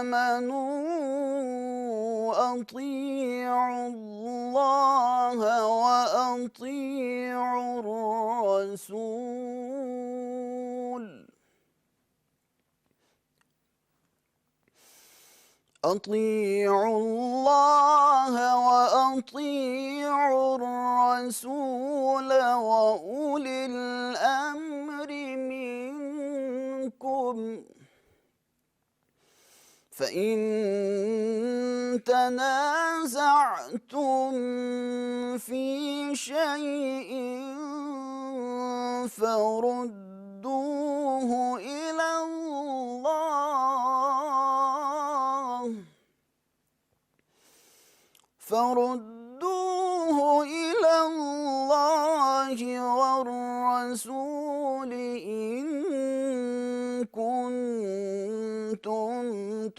آمنوا أطيعوا الله وأطيعوا الرسول أطيعوا الله وأطيعوا الرسول وأولي الأمر منكم فإن تنازعتم في شيء فردوه إلى الله والرسول إن كنتم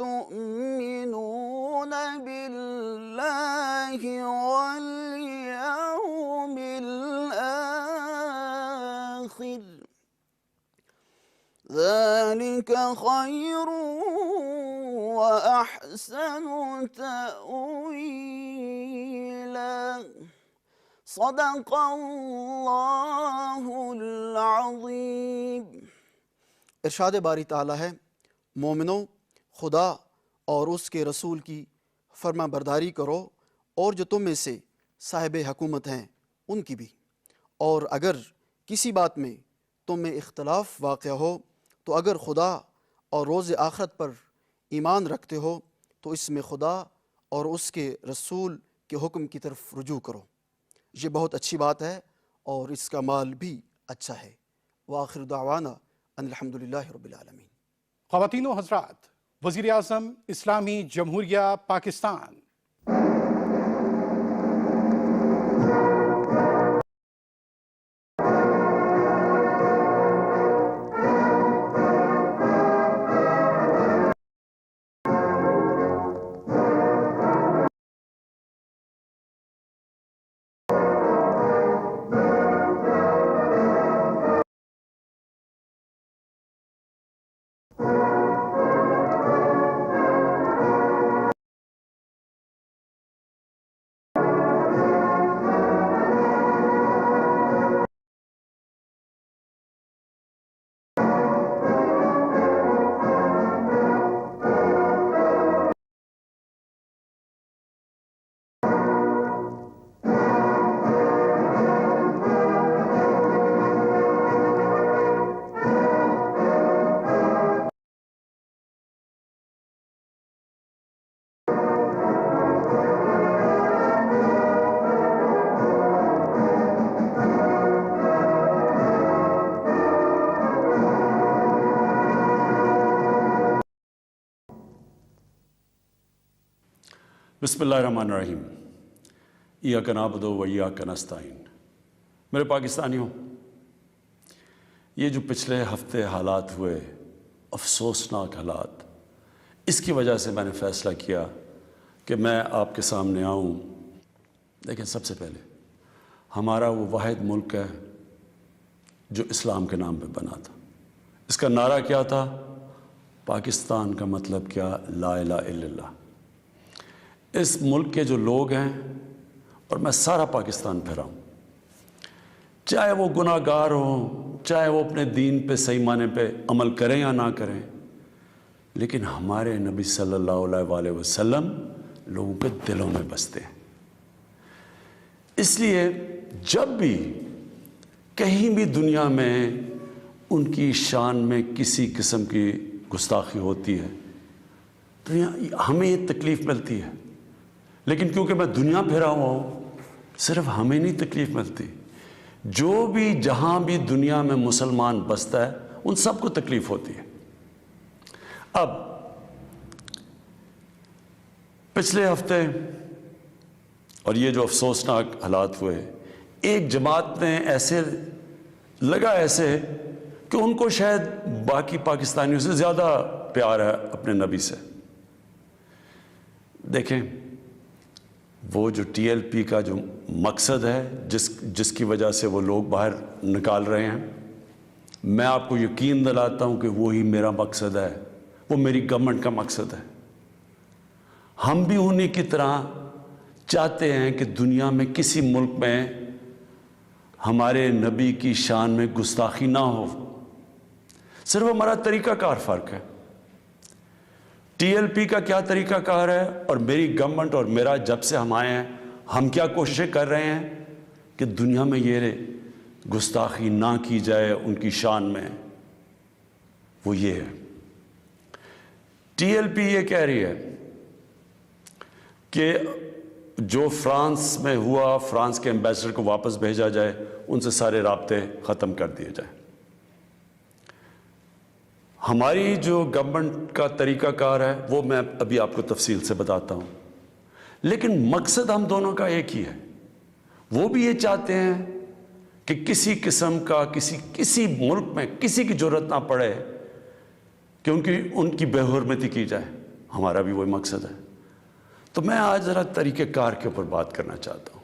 تؤمنون بالله واليوم الآخر ذلك خير وأحسن تأويلا صدق اللہ العظیم۔ ارشاد باری تعالیٰ ہے، مومنوں خدا اور اس کے رسول کی فرما برداری کرو اور جو تم میں سے صاحب حکومت ہیں ان کی بھی، اور اگر کسی بات میں تم میں اختلاف واقع ہو تو اگر خدا اور روز آخرت پر ایمان رکھتے ہو تو اس میں خدا اور اس کے رسول کے حکم کی طرف رجوع کرو، یہ بہت اچھی بات ہے اور اس کا مال بھی اچھا ہے۔ وآخر دعوانا ان الحمدللہ رب العالمین۔ خواتین و حضرات، وزیر اعظم اسلامی جمہوریہ پاکستان بسم اللہ الرحمن الرحیم۔ ایاک نعبد و ایاک نستعین۔ میرے پاکستانیوں، یہ جو پچھلے ہفتے حالات ہوئے، افسوسناک حالات، اس کی وجہ سے میں نے فیصلہ کیا کہ میں آپ کے سامنے آؤں۔ لیکن سب سے پہلے ہمارا وہ واحد ملک ہے جو اسلام کے نام پہ بنا تھا۔ اس کا نعرہ کیا تھا؟ پاکستان کا مطلب کیا؟ لا الہ الا اللہ۔ اس ملک کے جو لوگ ہیں، اور میں سارا پاکستان پھرا ہوں، چاہے وہ گناہ گار ہوں، چاہے وہ اپنے دین پہ صحیح معنی پہ عمل کریں یا نہ کریں، لیکن ہمارے نبی صلی اللہ علیہ وآلہ وسلم لوگوں کے دلوں میں بستے ہیں۔ اس لیے جب بھی کہیں بھی دنیا میں ان کی شان میں کسی قسم کی گستاخی ہوتی ہے تو ہمیں تکلیف ملتی ہے، لیکن کیونکہ میں دنیا پھرا ہوا ہوں، صرف ہمیں نہیں تکلیف ملتی، جو بھی جہاں بھی دنیا میں مسلمان بستا ہے ان سب کو تکلیف ہوتی ہے۔ اب پچھلے ہفتے اور یہ جو افسوسناک حالات ہوئے، ایک جماعت نے ایسے کہ ان کو شاید باقی پاکستانیوں سے زیادہ پیار ہے اپنے نبی سے۔ دیکھیں، وہ جو ٹی ایل پی کا جو مقصد ہے، جس کی وجہ سے وہ لوگ باہر نکال رہے ہیں، میں آپ کو یقین دلاتا ہوں کہ وہی میرا مقصد ہے، وہ میری گورنمنٹ کا مقصد ہے۔ ہم بھی انہی کی طرح چاہتے ہیں کہ دنیا میں کسی ملک میں ہمارے نبی کی شان میں گستاخی نہ ہو، صرف ہمارا طریقہ کار فرق ہے۔ ٹی ایل پی کا کیا طریقہ کار ہے اور میری گورنمنٹ اور میرا جب سے ہم آئے ہیں ہم کیا کوششیں کر رہے ہیں کہ دنیا میں یہ گستاخی نہ کی جائے ان کی شان میں، وہ یہ ہے۔ ٹی ایل پی یہ کہہ رہی ہے کہ جو فرانس میں ہوا، فرانس کے ایمبیسڈر کو واپس بھیجا جائے، ان سے سارے رابطے ختم کر دیے جائیں۔ ہماری جو گورنمنٹ کا طریقہ کار ہے وہ میں ابھی آپ کو تفصیل سے بتاتا ہوں، لیکن مقصد ہم دونوں کا ایک ہی ہے۔ وہ بھی یہ چاہتے ہیں کہ کسی قسم کا کسی ملک میں کسی کی ضرورت نہ پڑے کہ ان کی بے حرمتی کی جائے، ہمارا بھی وہی مقصد ہے۔ تو میں آج ذرا طریقہ کار کے اوپر بات کرنا چاہتا ہوں۔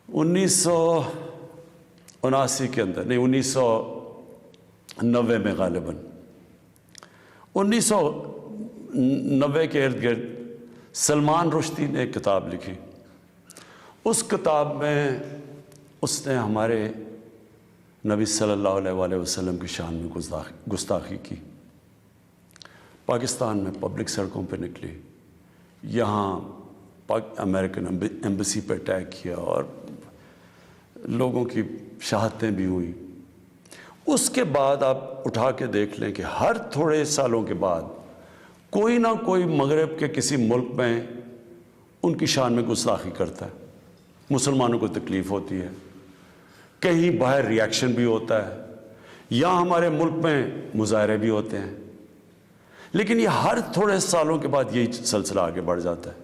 1979 کے اندر، نہیں 1990 میں غالباً، 1990 کے ارد گرد سلمان رشدی نے ایک کتاب لکھی۔ اس کتاب میں اس نے ہمارے نبی صلی اللہ علیہ وسلم کی شان میں گستاخی کی۔ پاکستان میں پبلک سڑکوں پہ نکلی، یہاں امریکن ایمبیسی پہ اٹیک کیا اور لوگوں کی شہادتیں بھی ہوئی۔ اس کے بعد آپ اٹھا کے دیکھ لیں کہ ہر تھوڑے سالوں کے بعد کوئی نہ کوئی مغرب کے کسی ملک میں ان کی شان میں گستاخی کرتا ہے، مسلمانوں کو تکلیف ہوتی ہے، کہیں باہر ریاکشن بھی ہوتا ہے، یا ہمارے ملک میں مظاہرے بھی ہوتے ہیں، لیکن یہ ہر تھوڑے سالوں کے بعد یہی سلسلہ آگے بڑھ جاتا ہے۔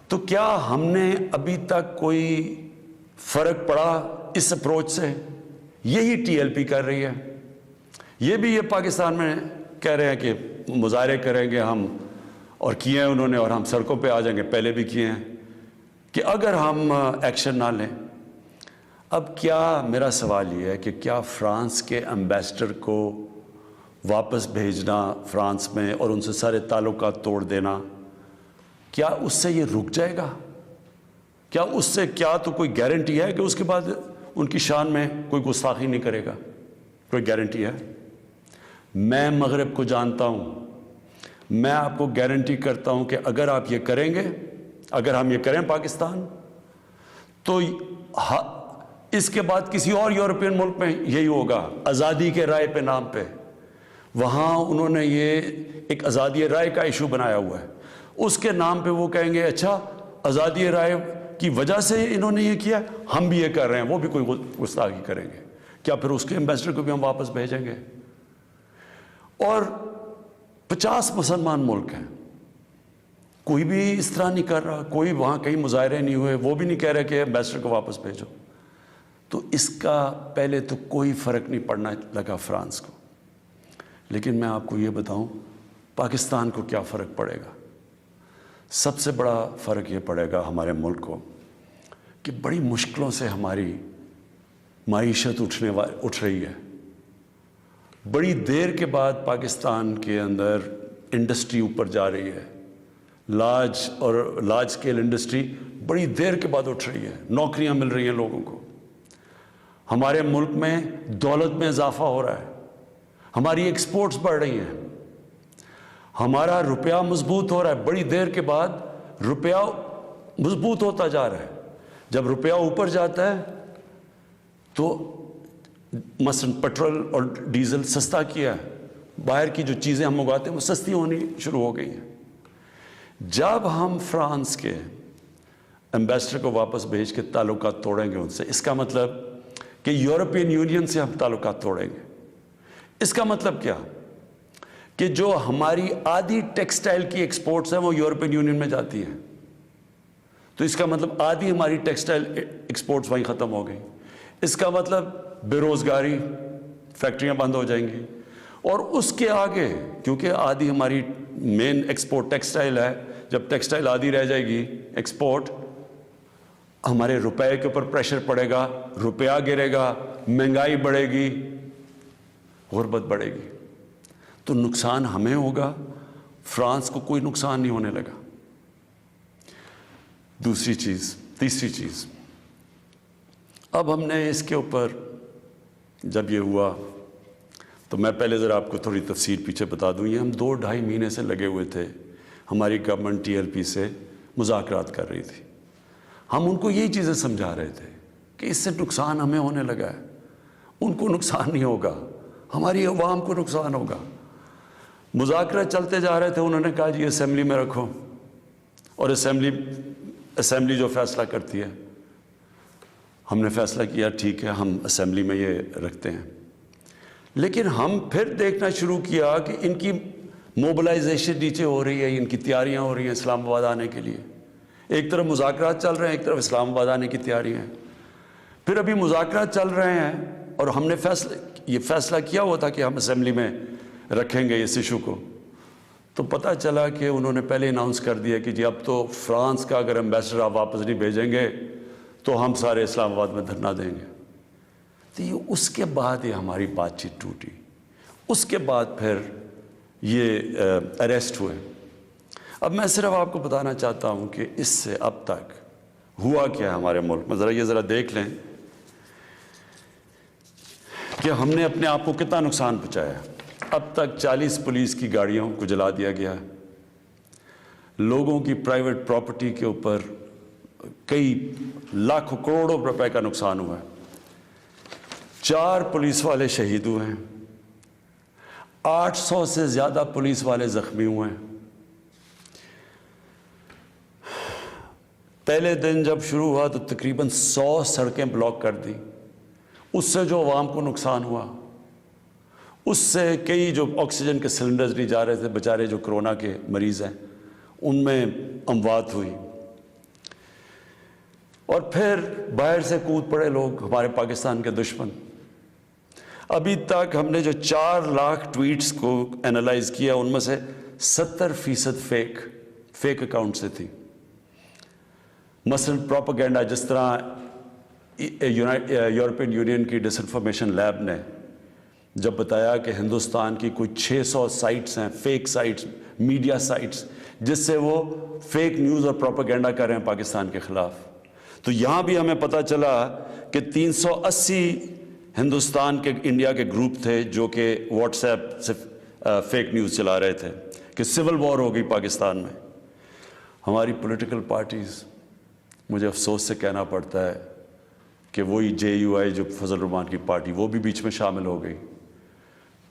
تو کیا ہم نے ابھی تک کوئی فرق پڑا اس اپروچ سے؟ یہی ٹی ایل پی کر رہی ہے۔ یہ بھی یہ پاکستان میں کہہ رہے ہیں کہ مظاہرے کریں گے ہم، اور کیے ہیں انہوں نے، اور ہم سڑکوں پہ آ جائیں گے، پہلے بھی کیے ہیں، کہ اگر ہم ایکشن نہ لیں۔ اب کیا میرا سوال یہ ہے کہ کیا فرانس کے ایمبیسڈر کو واپس بھیجنا فرانس میں اور ان سے سارے تعلقات توڑ دینا، کیا اس سے یہ رک جائے گا؟ کیا اس سے کیا تو کوئی گارنٹی ہے کہ اس کے بعد ان کی شان میں کوئی گستاخی نہیں کرے گا؟ کوئی گارنٹی ہے؟ میں مغرب کو جانتا ہوں، میں آپ کو گارنٹی کرتا ہوں کہ اگر آپ یہ کریں گے، اگر ہم یہ کریں پاکستان، تو اس کے بعد کسی اور یورپین ملک میں یہی ہوگا، آزادی کے رائے پہ نام پہ۔ وہاں انہوں نے یہ ایک آزادی رائے کا ایشو بنایا ہوا ہے، اس کے نام پہ وہ کہیں گے اچھا آزادی رائے کی وجہ سے انہوں نے یہ کیا، ہم بھی یہ کر رہے ہیں، وہ بھی کوئی گستاخی کریں گے۔ کیا پھر اس کے ایمبیسڈر کو بھی ہم واپس بھیجیں گے؟ اور 50 مسلمان ملک ہیں، کوئی بھی اس طرح نہیں کر رہا، کوئی وہاں کہیں مظاہرے نہیں ہوئے، وہ بھی نہیں کہہ رہے کہ ایمبیسڈر کو واپس بھیجو۔ تو اس کا پہلے تو کوئی فرق نہیں پڑنا لگا فرانس کو، لیکن میں آپ کو یہ بتاؤں پاکستان کو کیا فرق پڑے گا۔ سب سے بڑا فرق یہ پڑے گا ہمارے ملک کو کہ بڑی مشکلوں سے ہماری معیشت اٹھ رہی ہے۔ بڑی دیر کے بعد پاکستان کے اندر انڈسٹری اوپر جا رہی ہے، لارج اسکیل انڈسٹری بڑی دیر کے بعد اٹھ رہی ہے، نوکریاں مل رہی ہیں لوگوں کو، ہمارے ملک میں دولت میں اضافہ ہو رہا ہے، ہماری ایکسپورٹس بڑھ رہی ہیں، ہمارا روپیہ مضبوط ہو رہا ہے۔ بڑی دیر کے بعد روپیہ مضبوط ہوتا جا رہا ہے۔ جب روپیہ اوپر جاتا ہے تو مثلا پیٹرول اور ڈیزل سستا کیا ہے، باہر کی جو چیزیں ہم منگواتے ہیں وہ سستی ہونی شروع ہو گئی ہیں۔ جب ہم فرانس کے ایمبیسڈر کو واپس بھیج کے تعلقات توڑیں گے ان سے، اس کا مطلب کہ یورپین یونین سے ہم تعلقات توڑیں گے۔ اس کا مطلب کیا کہ جو ہماری آدھی ٹیکسٹائل کی ایکسپورٹس ہیں وہ یورپین یونین میں جاتی ہیں، تو اس کا مطلب آدھی ہماری ٹیکسٹائل ایکسپورٹس وہیں ختم ہو گئی۔ اس کا مطلب بے روزگاری، فیکٹریاں بند ہو جائیں گی، اور اس کے آگے کیونکہ آدھی ہماری مین ایکسپورٹ ٹیکسٹائل ہے، جب ٹیکسٹائل آدھی رہ جائے گی ایکسپورٹ، ہمارے روپے کے اوپر پریشر پڑے گا، روپیہ گرے گا، مہنگائی بڑھے گی، غربت بڑھے گی تو نقصان ہمیں ہوگا، فرانس کو کوئی نقصان نہیں ہونے لگا۔ تیسری چیز، اب ہم نے اس کے اوپر جب یہ ہوا تو میں پہلے ذرا آپ کو تھوڑی تفصیل پیچھے بتا دوں۔ یہ ہم 2-2.5 مہینے سے لگے ہوئے تھے، ہماری گورنمنٹ TLP سے مذاکرات کر رہی تھی، ہم ان کو یہی چیزیں سمجھا رہے تھے کہ اس سے نقصان ہمیں ہونے لگا ہے، ان کو نقصان نہیں ہوگا، ہماری عوام کو نقصان ہوگا۔ مذاکرات چلتے جا رہے تھے، انہوں نے کہا جی اسمبلی میں رکھو، اور اسمبلی جو فیصلہ کرتی ہے، ہم نے فیصلہ کیا ٹھیک ہے ہم اسمبلی میں یہ رکھتے ہیں۔ لیکن ہم پھر دیکھنا شروع کیا کہ ان کی موبلائزیشن نیچے ہو رہی ہے، ان کی تیاریاں ہو رہی ہیں اسلام آباد آنے کے لیے۔ ایک طرف مذاکرات چل رہے ہیں، ایک طرف اسلام آباد آنے کی تیاریاں ہیں۔ پھر ابھی مذاکرات چل رہے ہیں اور ہم نے یہ فیصلہ کیا ہوا تھا کہ ہم اسمبلی میں رکھیں گے اس ایشو کو، تو پتہ چلا کہ انہوں نے پہلے اناؤنس کر دیا کہ جی اب تو فرانس کا اگر ایمبیسڈر آپ واپس نہیں بھیجیں گے تو ہم سارے اسلام آباد میں دھرنا دیں گے۔ تو یہ اس کے بعد یہ ہماری بات چیت ٹوٹی، اس کے بعد پھر یہ اریسٹ ہوئے۔ اب میں صرف آپ کو بتانا چاہتا ہوں کہ اس سے اب تک ہوا کیا ہے ہمارے ملک میں، ذرا دیکھ لیں کہ ہم نے اپنے آپ کو کتنا نقصان پہنچایا۔ اب تک 40 پولیس کی گاڑیوں کو جلا دیا گیا ہے، لوگوں کی پرائیویٹ پراپرٹی کے اوپر کئی لاکھوں کروڑوں روپے کا نقصان ہوا ہے، 4 پولیس والے شہید ہوئے ہیں، 800 سے زیادہ پولیس والے زخمی ہوئے ہیں۔ پہلے دن جب شروع ہوا تو تقریباً 100 سڑکیں بلاک کر دی، اس سے جو عوام کو نقصان ہوا، اس سے کئی جو آکسیجن کے سلنڈرز نہیں جا رہے تھے، بیچارے جو کرونا کے مریض ہیں، ان میں اموات ہوئی۔ اور پھر باہر سے کود پڑے لوگ، ہمارے پاکستان کے دشمن۔ ابھی تک ہم نے جو 4 لاکھ ٹویٹس کو اینالائز کیا، ان میں سے 70% فیک اکاؤنٹ سے تھی۔ مثلا پروپیگنڈا، جس طرح یورپین یونین کی ڈس انفارمیشن لیب نے جب بتایا کہ ہندوستان کی کوئی 600 سائٹس ہیں، فیک سائٹس، میڈیا سائٹس، جس سے وہ فیک نیوز اور پروپیگنڈا کر رہے ہیں پاکستان کے خلاف، تو یہاں بھی ہمیں پتہ چلا کہ 380 ہندوستان کے انڈیا کے گروپ تھے جو کہ واٹس ایپ سے فیک نیوز چلا رہے تھے کہ سول وار ہو گئی پاکستان میں۔ ہماری پولیٹیکل پارٹیز، مجھے افسوس سے کہنا پڑتا ہے کہ وہی JUI جو فضل الرحمان کی پارٹی، وہ بھی بیچ میں شامل ہو گئی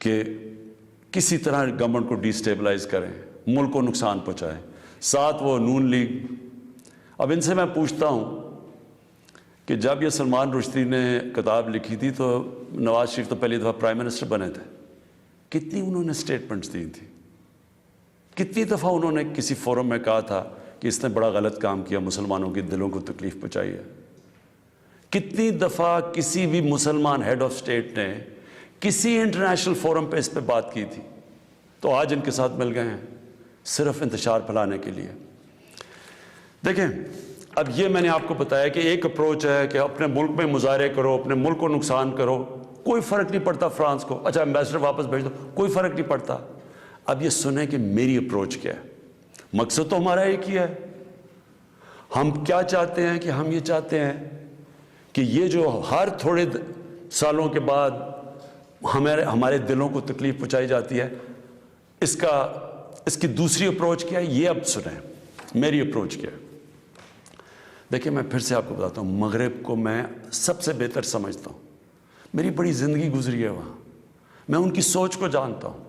کہ کسی طرح گورنمنٹ کو ڈیسٹیبلائز کریں، ملک کو نقصان پہنچائیں۔ ساتھ وہ نون لیگ۔ اب ان سے میں پوچھتا ہوں کہ جب یہ سلمان رشدی نے کتاب لکھی تھی تو نواز شریف تو پہلی دفعہ پرائم منسٹر بنے تھے، کتنی انہوں نے سٹیٹمنٹس دی تھی، کتنی دفعہ انہوں نے کسی فورم میں کہا تھا کہ اس نے بڑا غلط کام کیا، مسلمانوں کے دلوں کو تکلیف پہنچائی ہے۔ کتنی دفعہ کسی بھی مسلمان ہیڈ آف اسٹیٹ نے کسی انٹرنیشنل فورم پہ اس پہ بات کی تھی، تو آج ان کے ساتھ مل گئے ہیں صرف انتشار پھیلانے کے لیے۔ دیکھیں، اب یہ میں نے آپ کو بتایا کہ ایک اپروچ ہے کہ اپنے ملک میں مظاہرے کرو، اپنے ملک کو نقصان کرو، کوئی فرق نہیں پڑتا فرانس کو، اچھا ایمبیسڈر واپس بھیج دو، کوئی فرق نہیں پڑتا۔ اب یہ سنیں کہ میری اپروچ کیا ہے۔ مقصد تو ہمارا ایک ہی ہے، ہم کیا چاہتے ہیں کہ ہم یہ چاہتے ہیں کہ یہ جو ہر تھوڑے سالوں کے بعد ہمارے دلوں کو تکلیف پہنچائی جاتی ہے، اس کی دوسری اپروچ کیا ہے، یہ اب سنیں میری اپروچ کیا ہے۔ دیکھیں، میں پھر سے آپ کو بتاتا ہوں، مغرب کو میں سب سے بہتر سمجھتا ہوں، میری بڑی زندگی گزری ہے وہاں، میں ان کی سوچ کو جانتا ہوں۔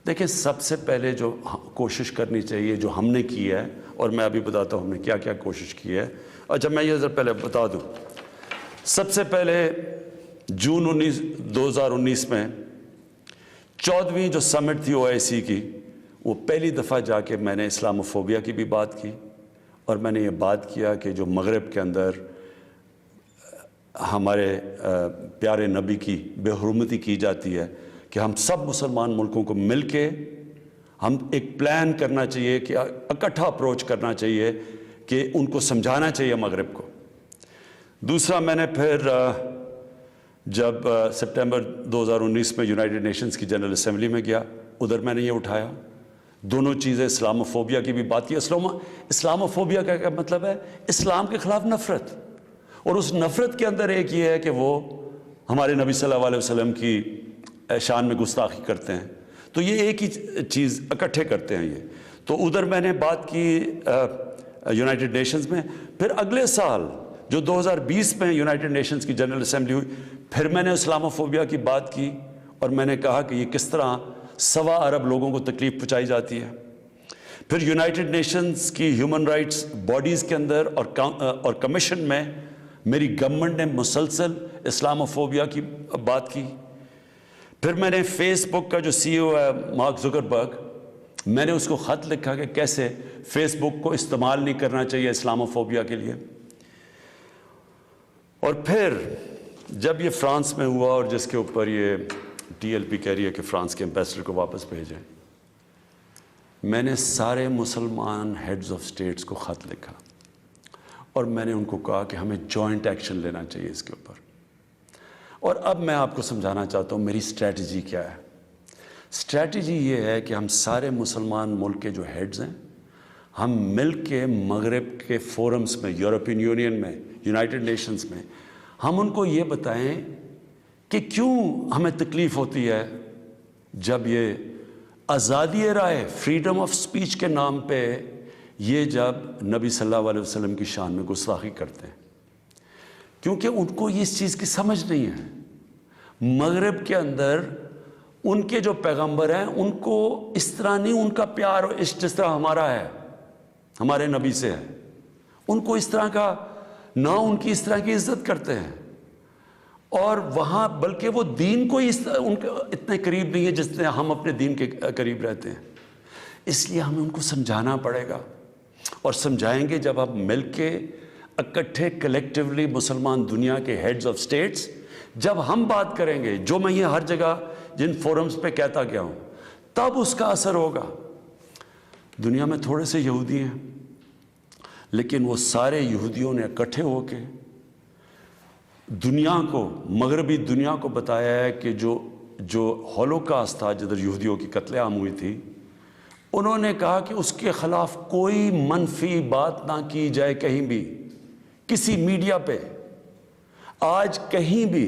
دیکھیں، سب سے پہلے جو کوشش کرنی چاہیے، جو ہم نے کی ہے، اور میں ابھی بتاتا ہوں ہم نے کیا کیا کوشش کی ہے۔ اچھا، میں یہ ذرا پہلے بتا دوں، سب سے پہلے جون 2019 میں 14ویں جو سمٹ تھی OIC کی، وہ پہلی دفعہ جا کے میں نے اسلاموفوبیا کی بھی بات کی، اور میں نے یہ بات کیا کہ جو مغرب کے اندر ہمارے پیارے نبی کی بے حرمتی کی جاتی ہے، کہ ہم سب مسلمان ملکوں کو مل کے ہم ایک پلان کرنا چاہیے، کہ اکٹھا اپروچ کرنا چاہیے، کہ ان کو سمجھانا چاہیے مغرب کو۔ دوسرا، میں نے پھر جب سپٹمبر 2019 میں یونائٹڈ نیشنز کی جنرل اسمبلی میں گیا، ادھر میں نے یہ اٹھایا، دونوں چیزیں، اسلاموفوبیا کی بھی بات کی۔ اسلاموفوبیا کا کیا مطلب ہے؟ اسلام کے خلاف نفرت، اور اس نفرت کے اندر ایک یہ ہے کہ وہ ہمارے نبی صلی اللہ علیہ وسلم کی شان میں گستاخی کرتے ہیں، تو یہ ایک ہی چیز اکٹھے کرتے ہیں یہ۔ تو ادھر میں نے بات کی یونائٹڈ نیشنز میں، پھر اگلے سال جو 2020 میں یونائٹڈ نیشنز کی جنرل اسمبلی ہوئی، پھر میں نے اسلاموفوبیا کی بات کی، اور میں نے کہا کہ یہ کس طرح 1.25 ارب لوگوں کو تکلیف پہنچائی جاتی ہے۔ پھر یونائٹڈ نیشنز کی ہیومن رائٹس باڈیز کے اندر اور کمیشن میں میری گورنمنٹ نے مسلسل اسلاموفوبیا کی بات کی۔ پھر میں نے فیس بک کا جو سی او ہے مارک زکربرگ، میں نے اس کو خط لکھا کہ کیسے فیس بک کو استعمال نہیں کرنا چاہیے اسلاموفوبیا کے لیے۔ اور پھر جب یہ فرانس میں ہوا، اور جس کے اوپر یہ ٹی ایل پی کہہ رہی ہے کہ فرانس کے امبیسڈر کو واپس بھیجیں، میں نے سارے مسلمان ہیڈز آف سٹیٹس کو خط لکھا، اور میں نے ان کو کہا کہ ہمیں جوائنٹ ایکشن لینا چاہیے اس کے اوپر۔ اور اب میں آپ کو سمجھانا چاہتا ہوں میری اسٹریٹجی کیا ہے۔ اسٹریٹجی یہ ہے کہ ہم سارے مسلمان ملک کے جو ہیڈز ہیں، ہم مل کے مغرب کے فورمز میں، یورپین یونین میں، یونائٹڈ نیشنز میں، ہم ان کو یہ بتائیں کہ کیوں ہمیں تکلیف ہوتی ہے جب یہ آزادی رائے، فریڈم آف سپیچ کے نام پہ یہ جب نبی صلی اللہ علیہ وسلم کی شان میں گستاخی کرتے ہیں، کیونکہ ان کو اس چیز کی سمجھ نہیں ہے۔ مغرب کے اندر ان کے جو پیغمبر ہیں ان کو اس طرح نہیں، ان کا پیار جس طرح ہمارا ہے، ہمارے نبی سے ہے، ان کو اس طرح کا نہ، ان کی اس طرح کی عزت کرتے ہیں، اور وہاں بلکہ وہ دین کو ان کے اتنے قریب نہیں ہے جس طرح ہم اپنے دین کے قریب رہتے ہیں۔ اس لیے ہمیں ان کو سمجھانا پڑے گا، اور سمجھائیں گے جب ہم مل کے اکٹھے کلیکٹیولی مسلمان دنیا کے ہیڈز آف سٹیٹس جب ہم بات کریں گے، جو میں یہ ہر جگہ جن فورمز پہ کہتا گیا ہوں، تب اس کا اثر ہوگا۔ دنیا میں تھوڑے سے یہودی ہیں، لیکن وہ سارے یہودیوں نے اکٹھے ہو کے دنیا کو، مغربی دنیا کو بتایا ہے کہ جو ہولوکاسٹ تھا، جدھر یہودیوں کی قتل عام ہوئی تھی، انہوں نے کہا کہ اس کے خلاف کوئی منفی بات نہ کی جائے کہیں بھی، کسی میڈیا پہ۔ آج کہیں بھی،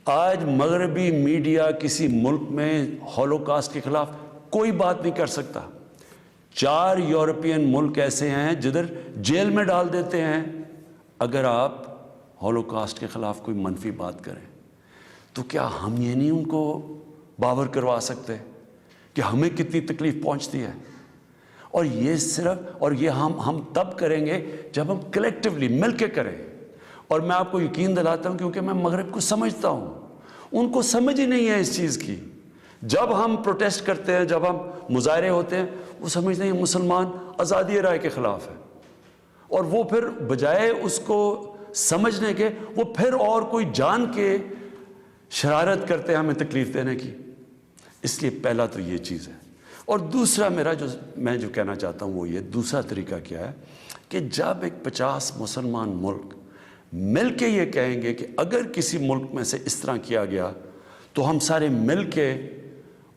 آج مغربی میڈیا کسی ملک میں ہولوکاسٹ کے خلاف کوئی بات نہیں کر سکتا۔ 4 یورپین ملک ایسے ہیں جدھر جیل میں ڈال دیتے ہیں اگر آپ ہولوکاسٹ کے خلاف کوئی منفی بات کریں۔ تو کیا ہم یہ نہیں ان کو باور کروا سکتے کہ ہمیں کتنی تکلیف پہنچتی ہے؟ اور یہ صرف، اور یہ ہم تب کریں گے جب ہم کلیکٹیولی مل کے کریں۔ اور میں آپ کو یقین دلاتا ہوں، کیونکہ میں مغرب کو سمجھتا ہوں، ان کو سمجھ ہی نہیں ہے اس چیز کی۔ جب ہم پروٹیسٹ کرتے ہیں، جب ہم مظاہرے ہوتے ہیں، وہ سمجھتے ہیں مسلمان آزادی رائے کے خلاف ہے، اور وہ پھر بجائے اس کو سمجھنے کے، وہ پھر اور کوئی جان کے شرارت کرتے ہیں ہمیں تکلیف دینے کی۔ اس لیے پہلا تو یہ چیز ہے۔ اور دوسرا میں جو کہنا چاہتا ہوں وہ یہ، دوسرا طریقہ کیا ہے کہ جب ایک 50 مسلمان ملک مل کے یہ کہیں گے کہ اگر کسی ملک میں سے اس طرح کیا گیا تو ہم سارے مل کے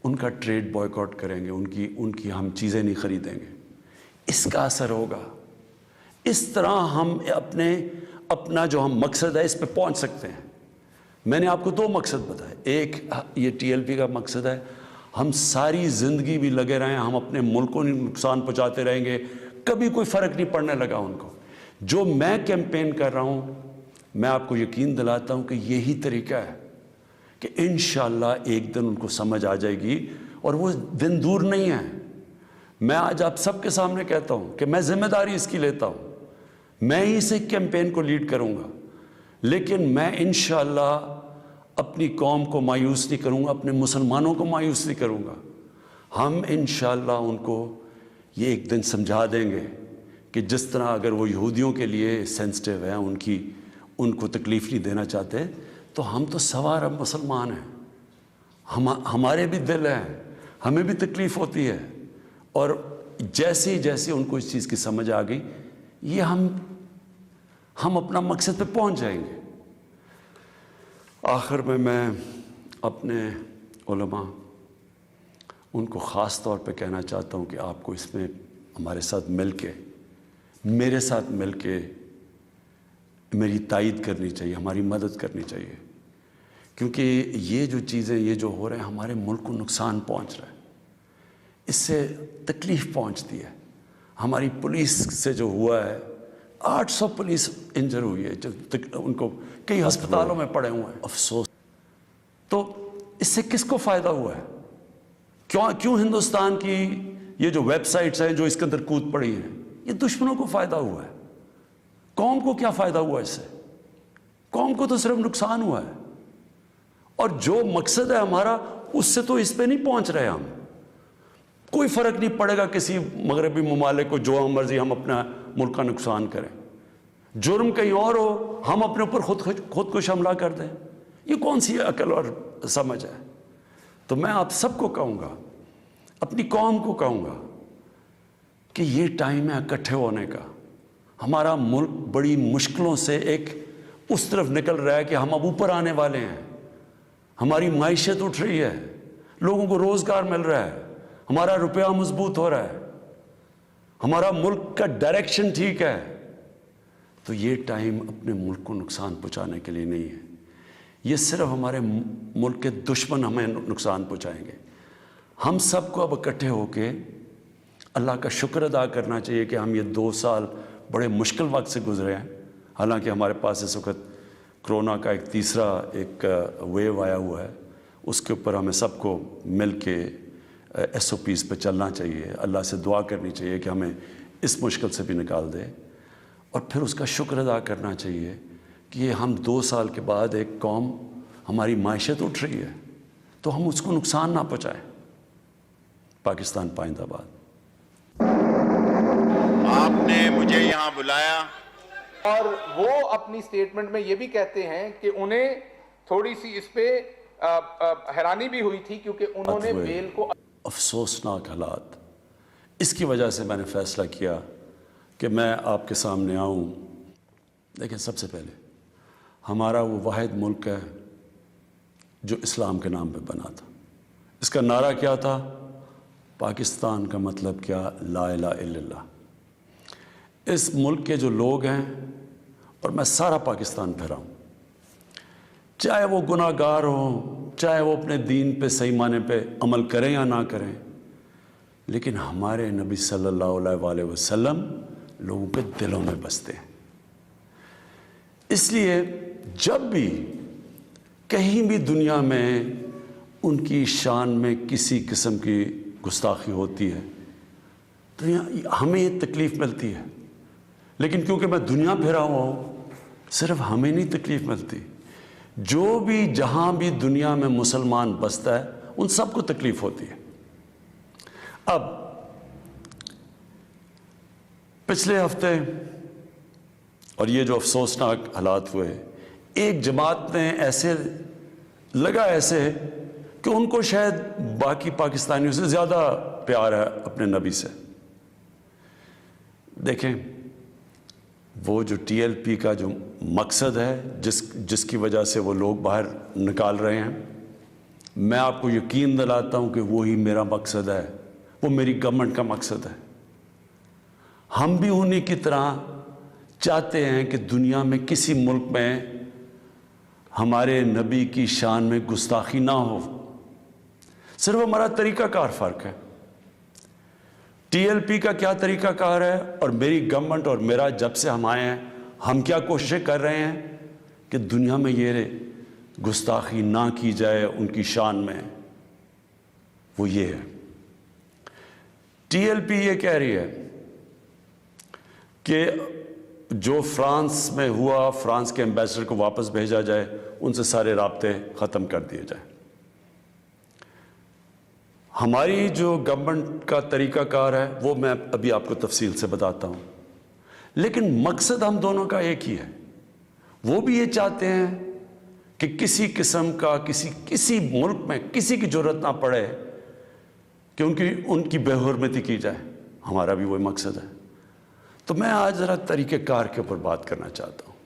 ان کا ٹریڈ بوائیکاٹ کریں گے، ان کی ہم چیزیں نہیں خریدیں گے، اس کا اثر ہوگا۔ اس طرح ہم اپنا جو ہم مقصد ہے اس پہ پہنچ سکتے ہیں۔ میں نے آپ کو 2 مقصد بتائے، ایک یہ ٹی ایل پی کا مقصد ہے، ہم ساری زندگی بھی لگے رہیں، ہم اپنے ملک کو نقصان پہنچاتے رہیں گے، کبھی کوئی فرق نہیں پڑنے لگا ان کو۔ جو میں کیمپین کر رہا ہوں، میں آپ کو یقین دلاتا ہوں کہ یہی طریقہ ہے کہ انشاءاللہ ایک دن ان کو سمجھ آ جائے گی، اور وہ دن دور نہیں ہے۔ میں آج آپ سب کے سامنے کہتا ہوں کہ میں ذمہ داری اس کی لیتا ہوں، میں ہی اس کیمپین کو لیڈ کروں گا، لیکن میں انشاءاللہ اپنی قوم کو مایوس نہیں کروں گا، اپنے مسلمانوں کو مایوس نہیں کروں گا۔ ہم انشاءاللہ ان کو یہ ایک دن سمجھا دیں گے کہ جس طرح اگر وہ یہودیوں کے لیے سینسٹیو ہیں، ان کو تکلیف نہیں دینا چاہتے، تو ہم تو 1.25 ارب مسلمان ہیں، ہمارے بھی دل ہیں، ہمیں بھی تکلیف ہوتی ہے، اور جیسے جیسے ان کو اس چیز کی سمجھ آ گئی، یہ ہم اپنا مقصد پہ پہنچ جائیں گے۔ آخر میں اپنے علماء ان کو خاص طور پہ کہنا چاہتا ہوں کہ آپ کو اس میں ہمارے ساتھ مل کے، میرے ساتھ مل کے میری تائید کرنی چاہیے، ہماری مدد کرنی چاہیے، کیونکہ یہ جو چیزیں یہ جو ہو رہے ہیں ہمارے ملک کو نقصان پہنچ رہا ہے، اس سے تکلیف پہنچتی ہے۔ ہماری پولیس سے جو ہوا ہے 800 پولیس انجر ہوئی ہے، جو ان کو کئی ہسپتالوں میں پڑے ہوئے ہیں، افسوس۔ تو اس سے کس کو فائدہ ہوا ہے؟ کیوں ہندوستان کی یہ جو ویب سائٹس ہیں جو اس کے اندر کود پڑی ہیں، یہ دشمنوں کو فائدہ ہوا ہے؟ قوم کو کیا فائدہ ہوا اس سے؟ قوم کو تو صرف نقصان ہوا ہے، اور جو مقصد ہے ہمارا اس سے تو اس پہ نہیں پہنچ رہے ہم۔ کوئی فرق نہیں پڑے گا کسی مغربی ممالک کو جو ہم مرضی ہم اپنا ملک کا نقصان کریں، جرم کہیں اور ہو ہم اپنے اوپر خودکش حملہ کر دیں، یہ کون سی عقل اور سمجھ ہے؟ تو میں آپ سب کو کہوں گا، اپنی قوم کو کہوں گا کہ یہ ٹائم ہے اکٹھے ہونے کا۔ ہمارا ملک بڑی مشکلوں سے ایک اس طرف نکل رہا ہے کہ ہم اب اوپر آنے والے ہیں، ہماری معیشت اٹھ رہی ہے، لوگوں کو روزگار مل رہا ہے، ہمارا روپیہ مضبوط ہو رہا ہے، ہمارا ملک کا ڈائریکشن ٹھیک ہے۔ تو یہ ٹائم اپنے ملک کو نقصان پہنچانے کے لیے نہیں ہے، یہ صرف ہمارے ملک کے دشمن ہمیں نقصان پہنچائیں گے۔ ہم سب کو اب اکٹھے ہو کے اللہ کا شکر ادا کرنا چاہیے کہ ہم یہ 2 سال بڑے مشکل وقت سے گزرے ہیں، حالانکہ ہمارے پاس اس وقت کرونا کا ایک تیسرا ویو آیا ہوا ہے، اس کے اوپر ہمیں سب کو مل کے SOPs پہ چلنا چاہیے، اللہ سے دعا کرنی چاہیے کہ ہمیں اس مشکل سے بھی نکال دے، اور پھر اس کا شکر ادا کرنا چاہیے کہ یہ ہم 2 سال کے بعد ایک قوم، ہماری معیشت اٹھ رہی ہے تو ہم اس کو نقصان نہ پہنچائیں۔ پاکستان پائندہ باد۔ آپ نے مجھے یہاں بلایا، اور وہ اپنی سٹیٹمنٹ میں یہ بھی کہتے ہیں کہ انہیں تھوڑی سی اس پہ حیرانی بھی ہوئی تھی کیونکہ انہوں نے بیل کو افسوسناک حالات، اس کی وجہ سے میں نے فیصلہ کیا کہ میں آپ کے سامنے آؤں۔ دیکھیں، سب سے پہلے ہمارا وہ واحد ملک ہے جو اسلام کے نام پہ بنا تھا، اس کا نعرہ کیا تھا؟ پاکستان کا مطلب کیا؟ لا الہ الا اللہ۔ اس ملک کے جو لوگ ہیں، اور میں سارا پاکستان پھیرا ہوں، چاہے وہ گناہ گار ہوں، چاہے وہ اپنے دین پہ صحیح معنی پہ عمل کریں یا نہ کریں، لیکن ہمارے نبی صلی اللہ علیہ وآلہ وسلم لوگوں کے دلوں میں بستے ہیں۔ اس لیے جب بھی کہیں بھی دنیا میں ان کی شان میں کسی قسم کی گستاخی ہوتی ہے تو ہمیں یہ تکلیف ملتی ہے، لیکن کیونکہ میں دنیا پھرا ہوا ہوں، صرف ہمیں نہیں تکلیف ملتی، جو بھی جہاں بھی دنیا میں مسلمان بستا ہے ان سب کو تکلیف ہوتی ہے۔ اب پچھلے ہفتے اور یہ جو افسوسناک حالات ہوئے، ایک جماعت نے ایسے لگا کہ ان کو شاید باقی پاکستانیوں سے زیادہ پیار ہے اپنے نبی سے۔ دیکھیں، وہ جو TLP کا جو مقصد ہے جس کی وجہ سے وہ لوگ باہر نکال رہے ہیں، میں آپ کو یقین دلاتا ہوں کہ وہی میرا مقصد ہے، وہ میری گورنمنٹ کا مقصد ہے۔ ہم بھی انہی کی طرح چاہتے ہیں کہ دنیا میں کسی ملک میں ہمارے نبی کی شان میں گستاخی نہ ہو، صرف ہمارا طریقہ کار فرق ہے۔ TLP کا کیا طریقہ کار ہے اور میری گورنمنٹ اور میرا جب سے ہم آئے ہیں، ہم کیا کوششیں کر رہے ہیں کہ دنیا میں یہ گستاخی نہ کی جائے ان کی شان میں، وہ یہ ہے۔ TLP یہ کہہ رہی ہے کہ جو فرانس میں ہوا، فرانس کے ایمبیسڈر کو واپس بھیجا جائے، ان سے سارے رابطے ختم کر دیے جائیں۔ ہماری جو گورنمنٹ کا طریقہ کار ہے وہ میں ابھی آپ کو تفصیل سے بتاتا ہوں، لیکن مقصد ہم دونوں کا ایک ہی ہے۔ وہ بھی یہ چاہتے ہیں کہ کسی قسم کا کسی ملک میں کسی کی ضرورت نہ پڑے کہ ان کی بے حرمتی کی جائے، ہمارا بھی وہی مقصد ہے۔ تو میں آج ذرا طریقہ کار کے اوپر بات کرنا چاہتا ہوں۔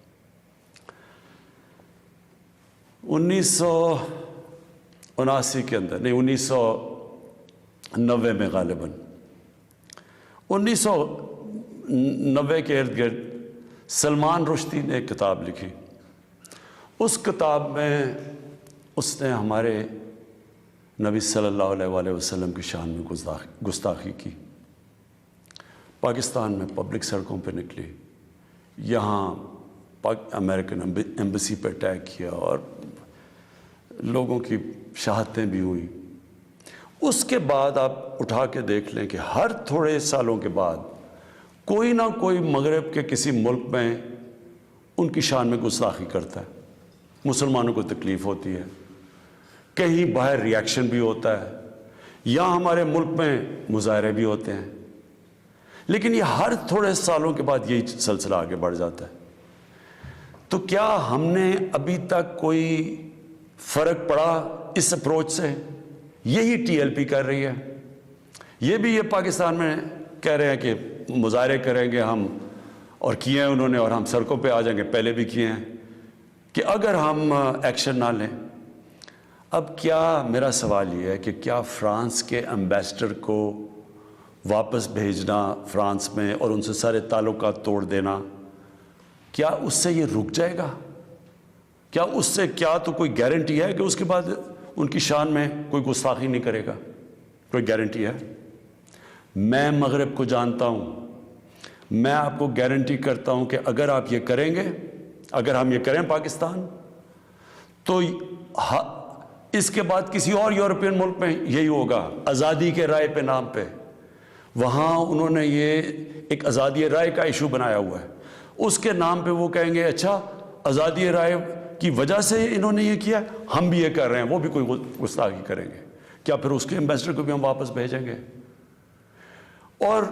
1979 کے اندر نہیں 1990 میں غالباً 1990 کے ارد گرد سلمان رشدی نے ایک کتاب لکھی. اس کتاب میں اس نے ہمارے نبی صلی اللہ علیہ وآلہ وسلم کی شان میں گستاخی کی. پاکستان میں پبلک سڑکوں پہ نکلی, یہاں امریکن ایمبیسی پہ اٹیک کیا اور لوگوں کی شہادتیں بھی ہوئیں. اس کے بعد آپ اٹھا کے دیکھ لیں کہ ہر تھوڑے سالوں کے بعد کوئی نہ کوئی مغرب کے کسی ملک میں ان کی شان میں گستاخی کرتا ہے. مسلمانوں کو تکلیف ہوتی ہے, کہیں باہر ریاکشن بھی ہوتا ہے, یا ہمارے ملک میں مظاہرے بھی ہوتے ہیں, لیکن یہ ہر تھوڑے سالوں کے بعد یہی سلسلہ آگے بڑھ جاتا ہے. تو کیا ہم نے ابھی تک کوئی فرق پڑا اس اپروچ سے؟ یہی ٹی ایل پی کر رہی ہے. یہ بھی یہ پاکستان میں کہہ رہے ہیں کہ مظاہرے کریں گے ہم, اور کیے ہیں انہوں نے, اور ہم سڑکوں پہ آ جائیں گے, پہلے بھی کیے ہیں, کہ اگر ہم ایکشن نہ لیں. اب کیا میرا سوال یہ ہے کہ کیا فرانس کے ایمبیسڈر کو واپس بھیجنا فرانس میں اور ان سے سارے تعلقات توڑ دینا, کیا اس سے یہ رک جائے گا؟ کیا اس سے کیا تو کوئی گارنٹی ہے کہ اس کے بعد ان کی شان میں کوئی گستاخی نہیں کرے گا؟ کوئی گارنٹی ہے؟ میں مغرب کو جانتا ہوں, میں آپ کو گارنٹی کرتا ہوں کہ اگر آپ یہ کریں گے, اگر ہم یہ کریں پاکستان, تو اس کے بعد کسی اور یورپین ملک میں یہی ہوگا, آزادی کے رائے پہ نام پہ. وہاں انہوں نے یہ ایک آزادی رائے کا ایشو بنایا ہوا ہے, اس کے نام پہ وہ کہیں گے اچھا آزادی رائے کی وجہ سے انہوں نے یہ کیا, ہم بھی یہ کر رہے ہیں, وہ بھی کوئی گستاخی کریں گے. کیا پھر اس کے ایمبیسڈر کو بھی ہم واپس بھیجیں گے؟ اور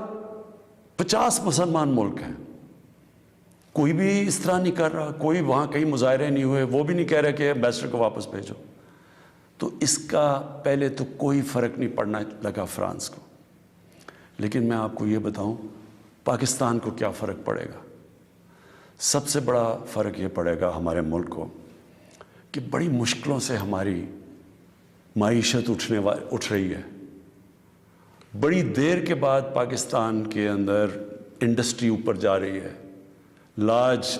50 مسلمان ملک ہیں, کوئی بھی اس طرح نہیں کر رہا, کوئی وہاں کہیں مظاہرے نہیں ہوئے, وہ بھی نہیں کہہ رہے کہ ایمبیسڈر کو واپس بھیجو. تو اس کا پہلے تو کوئی فرق نہیں پڑنا لگا فرانس کو. لیکن میں آپ کو یہ بتاؤں پاکستان کو کیا فرق پڑے گا. سب سے بڑا فرق یہ پڑے گا ہمارے ملک کو کہ بڑی مشکلوں سے ہماری معیشت اٹھ رہی ہے. بڑی دیر کے بعد پاکستان کے اندر انڈسٹری اوپر جا رہی ہے, لارج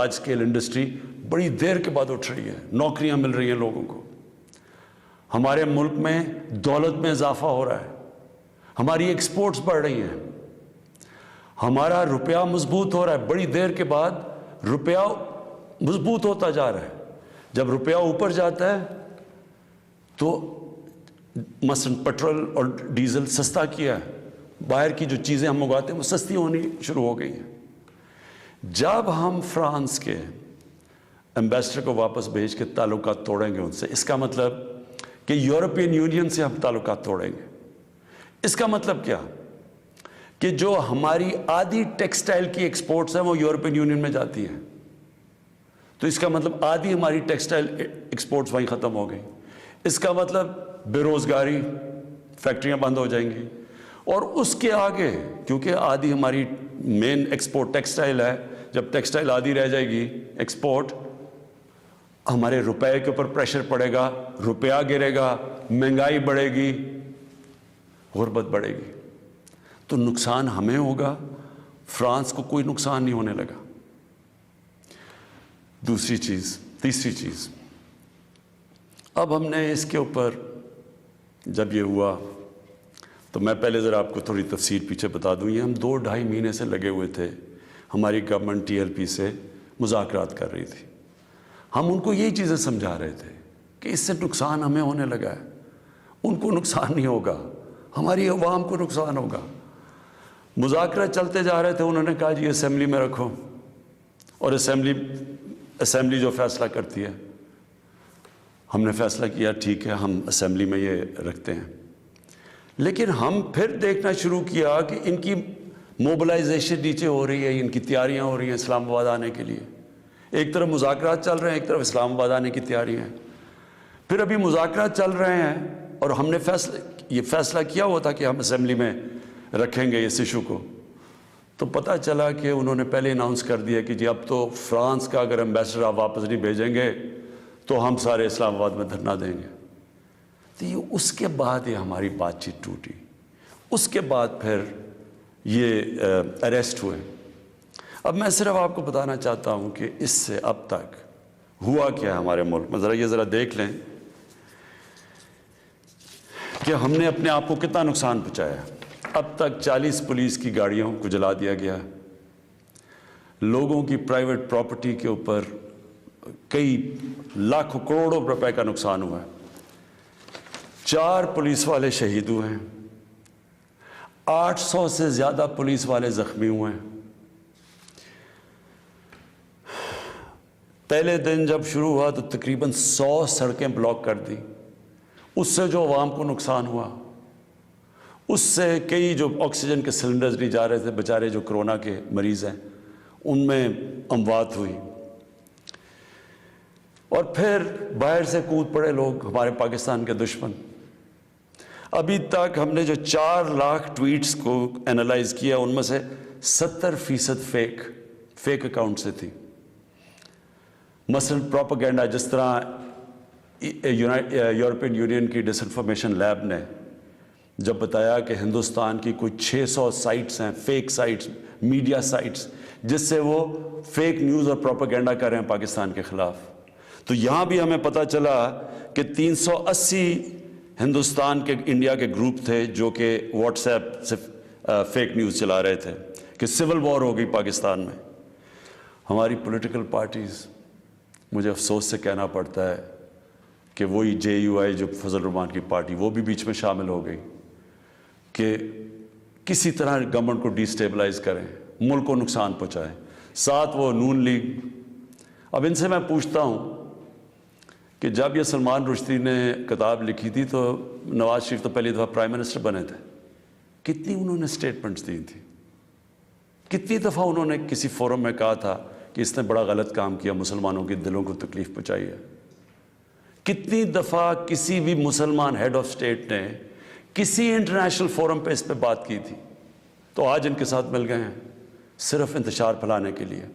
اسکیل انڈسٹری بڑی دیر کے بعد اٹھ رہی ہے, نوکریاں مل رہی ہیں لوگوں کو. ہمارے ملک میں دولت میں اضافہ ہو رہا ہے, ہماری ایکسپورٹس بڑھ رہی ہیں, ہمارا روپیہ مضبوط ہو رہا ہے. بڑی دیر کے بعد روپیہ مضبوط ہوتا جا رہا ہے. جب روپیہ اوپر جاتا ہے تو مثلا پیٹرول اور ڈیزل سستا کیا ہے, باہر کی جو چیزیں ہم منگواتے ہیں وہ سستی ہونی شروع ہو گئی ہیں. جب ہم فرانس کے ایمبیسڈر کو واپس بھیج کے تعلقات توڑیں گے ان سے, اس کا مطلب کہ یورپین یونین سے ہم تعلقات توڑیں گے. اس کا مطلب کیا کہ جو ہماری آدھی ٹیکسٹائل کی ایکسپورٹس ہیں وہ یورپین یونین میں جاتی ہیں, تو اس کا مطلب آدھی ہماری ٹیکسٹائل ایکسپورٹس وہیں ختم ہو گئی. اس کا مطلب بے روزگاری, فیکٹریاں بند ہو جائیں گی. اور اس کے آگے کیونکہ آدھی ہماری مین ایکسپورٹ ٹیکسٹائل ہے, جب ٹیکسٹائل آدھی رہ جائے گی ایکسپورٹ, ہمارے روپے کے اوپر پریشر پڑے گا, روپیہ گرے گا, مہنگائی بڑھے گی, غربت بڑھے گی. تو نقصان ہمیں ہوگا, فرانس کو کوئی نقصان نہیں ہونے لگا. تیسری چیز, اب ہم نے اس کے اوپر جب یہ ہوا تو میں پہلے ذرا آپ کو تھوڑی تفصیل پیچھے بتا دوں. یہ ہم 2-2.5 مہینے سے لگے ہوئے تھے, ہماری گورنمنٹ ٹی ایل پی سے مذاکرات کر رہی تھی. ہم ان کو یہی چیزیں سمجھا رہے تھے کہ اس سے نقصان ہمیں ہونے لگا ہے, ان کو نقصان نہیں ہوگا, ہماری عوام کو نقصان ہوگا. مذاکرات چلتے جا رہے تھے, انہوں نے کہا جی اسمبلی میں رکھو, اور اسمبلی جو فیصلہ کرتی ہے. ہم نے فیصلہ کیا ٹھیک ہے ہم اسمبلی میں یہ رکھتے ہیں. لیکن ہم پھر دیکھنا شروع کیا کہ ان کی موبلائزیشن نیچے ہو رہی ہے, ان کی تیاریاں ہو رہی ہیں اسلام آباد آنے کے لیے. ایک طرف مذاکرات چل رہے ہیں, ایک طرف اسلام آباد آنے کی تیاریاں ہیں. پھر ابھی مذاکرات چل رہے ہیں اور ہم نے یہ فیصلہ کیا ہوا تھا کہ ہم اسمبلی میں رکھیں گے اس ایشو کو. تو پتہ چلا کہ انہوں نے پہلے اناؤنس کر دیا کہ جی اب تو فرانس کا اگر ایمبیسڈر آپ واپس نہیں بھیجیں گے تو ہم سارے اسلام آباد میں دھرنا دیں گے. تو یہ اس کے بعد یہ ہماری بات چیت ٹوٹی. اس کے بعد پھر یہ اریسٹ ہوئے. اب میں صرف آپ کو بتانا چاہتا ہوں کہ اس سے اب تک ہوا کیا ہے ہمارے ملک میں. ذرا دیکھ لیں کہ ہم نے اپنے آپ کو کتنا نقصان پہنچایا. اب تک 40 پولیس کی گاڑیوں کو جلا دیا گیا. لوگوں کی پرائیویٹ پراپرٹی کے اوپر کئی لاکھوں کروڑوں روپے کا نقصان ہوا ہے. 4 پولیس والے شہید ہوئے ہیں. 800 سے زیادہ پولیس والے زخمی ہوئے ہیں. پہلے دن جب شروع ہوا تو تقریباً 100 سڑکیں بلاک کر دی. اس سے جو عوام کو نقصان ہوا، اس سے کئی جو آکسیجن کے سلنڈرز نہیں جا رہے تھے، بیچارے جو کرونا کے مریض ہیں، ان میں اموات ہوئی. اور پھر باہر سے کود پڑے لوگ، ہمارے پاکستان کے دشمن. ابھی تک ہم نے جو 4 لاکھ ٹویٹس کو اینالائز کیا، ان میں سے 70% فیک اکاؤنٹ سے تھی. مثلاً پروپیگنڈا، جس طرح یورپین یونین کی ڈس انفارمیشن لیب نے جب بتایا کہ ہندوستان کی کوئی 600 سائٹس ہیں، فیک سائٹس، میڈیا سائٹس، جس سے وہ فیک نیوز اور پروپیگنڈا کر رہے ہیں پاکستان کے خلاف. تو یہاں بھی ہمیں پتہ چلا کہ 380 ہندوستان کے انڈیا کے گروپ تھے جو کہ واٹس ایپ سے فیک نیوز چلا رہے تھے کہ سول وار ہو گئی پاکستان میں. ہماری پولیٹیکل پارٹیز، مجھے افسوس سے کہنا پڑتا ہے کہ وہی JUI جو فضل الرحمان کی پارٹی، وہ بھی بیچ میں شامل ہو گئی کہ کسی طرح گورنمنٹ کو ڈی سٹیبلائز کریں، ملک کو نقصان پہنچائیں. ساتھ وہ نون لیگ. اب ان سے میں پوچھتا ہوں کہ جب یہ سلمان رشدی نے کتاب لکھی تھی تو نواز شریف تو پہلی دفعہ پرائم منسٹر بنے تھے. کتنی انہوں نے سٹیٹمنٹس دی تھی، کتنی دفعہ انہوں نے کسی فورم میں کہا تھا کہ اس نے بڑا غلط کام کیا، مسلمانوں کے دلوں کو تکلیف پہنچائی ہے. کتنی دفعہ کسی بھی مسلمان ہیڈ آف سٹیٹ نے کسی انٹرنیشنل فورم پہ اس پہ بات کی تھی. تو آج ان کے ساتھ مل گئے ہیں صرف انتشار پھیلانے کے لیے.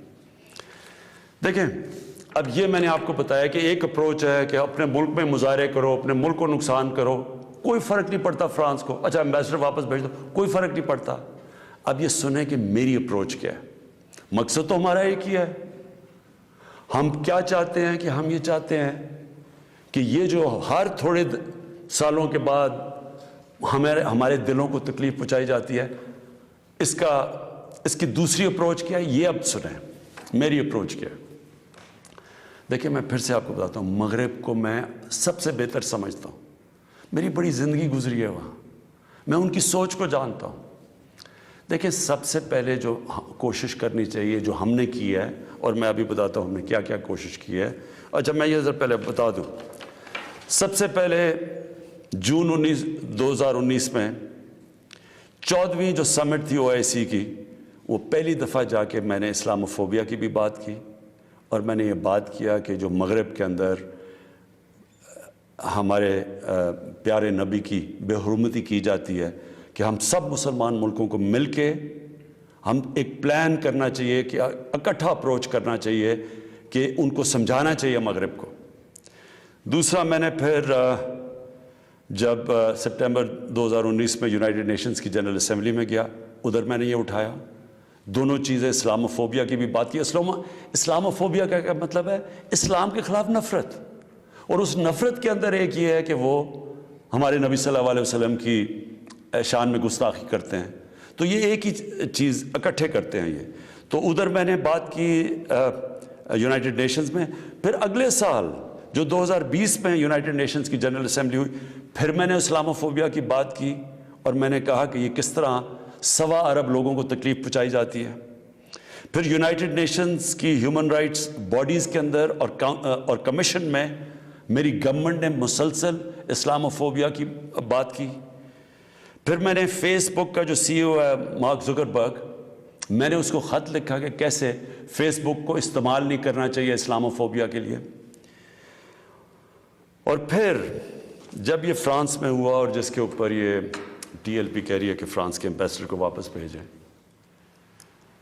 دیکھیں، اب یہ میں نے آپ کو بتایا کہ ایک اپروچ ہے کہ اپنے ملک میں مظاہرے کرو، اپنے ملک کو نقصان کرو، کوئی فرق نہیں پڑتا. فرانس کو اچھا ایمبیسڈر واپس بھیج دو، کوئی فرق نہیں پڑتا. اب یہ سنیں کہ میری اپروچ کیا ہے. مقصد تو ہمارا ایک ہی ہے. ہم کیا چاہتے ہیں کہ ہم یہ چاہتے ہیں کہ یہ جو ہر تھوڑے سالوں کے بعد ہمارے دلوں کو تکلیف پہنچائی جاتی ہے، اس کی دوسری اپروچ کیا ہے، یہ اب سنیں میری اپروچ کیا ہے. دیکھیں، میں پھر سے آپ کو بتاتا ہوں، مغرب کو میں سب سے بہتر سمجھتا ہوں. میری بڑی زندگی گزری ہے وہاں، میں ان کی سوچ کو جانتا ہوں. دیکھیں، سب سے پہلے جو کوشش کرنی چاہیے، جو ہم نے کی ہے، اور میں ابھی بتاتا ہوں ہم نے کیا کیا کوشش کی ہے. اچھا، میں یہ ذرا پہلے بتا دوں. سب سے پہلے جون 2019 میں 14ویں جو سمٹ تھی OIC کی، وہ پہلی دفعہ جا کے میں نے اسلاموفوبیا کی بھی بات کی، اور میں نے یہ بات کیا کہ جو مغرب کے اندر ہمارے پیارے نبی کی بے حرمتی کی جاتی ہے، کہ ہم سب مسلمان ملکوں کو مل کے ہم ایک پلان کرنا چاہیے، کہ اکٹھا اپروچ کرنا چاہیے، کہ ان کو سمجھانا چاہیے مغرب کو. دوسرا، میں نے پھر جب سپٹمبر 2019 میں یونائٹڈ نیشنز کی جنرل اسمبلی میں گیا، ادھر میں نے یہ اٹھایا. دونوں چیزیں، اسلاموفوبیا کی بھی بات کی. اسلاموفوبیا کا کیا مطلب ہے؟ اسلام کے خلاف نفرت. اور اس نفرت کے اندر ایک یہ ہے کہ وہ ہمارے نبی صلی اللہ علیہ وسلم کی شان میں گستاخی کرتے ہیں. تو یہ ایک ہی چیز اکٹھے کرتے ہیں یہ. تو ادھر میں نے بات کی یونائٹڈ نیشنز میں. پھر اگلے سال جو 2020 میں یونائٹڈ نیشنز کی جنرل اسمبلی ہوئی، پھر میں نے اسلاموفوبیا کی بات کی، اور میں نے کہا کہ یہ کس طرح 1.25 ارب لوگوں کو تکلیف پہنچائی جاتی ہے. پھر یونائٹڈ نیشنز کی ہیومن رائٹس باڈیز کے اندر اور کمیشن میں میری گورنمنٹ نے مسلسل اسلاموفوبیا کی بات کی. پھر میں نے فیس بک کا جو CEO ہے مارک زکربرگ، میں نے اس کو خط لکھا کہ کیسے فیس بک کو استعمال نہیں کرنا چاہیے اسلاموفوبیا کے لیے. اور پھر جب یہ فرانس میں ہوا، اور جس کے اوپر یہ TLP کہہ رہی ہے کہ فرانس کے ایمبیسڈر کو واپس بھیجیں،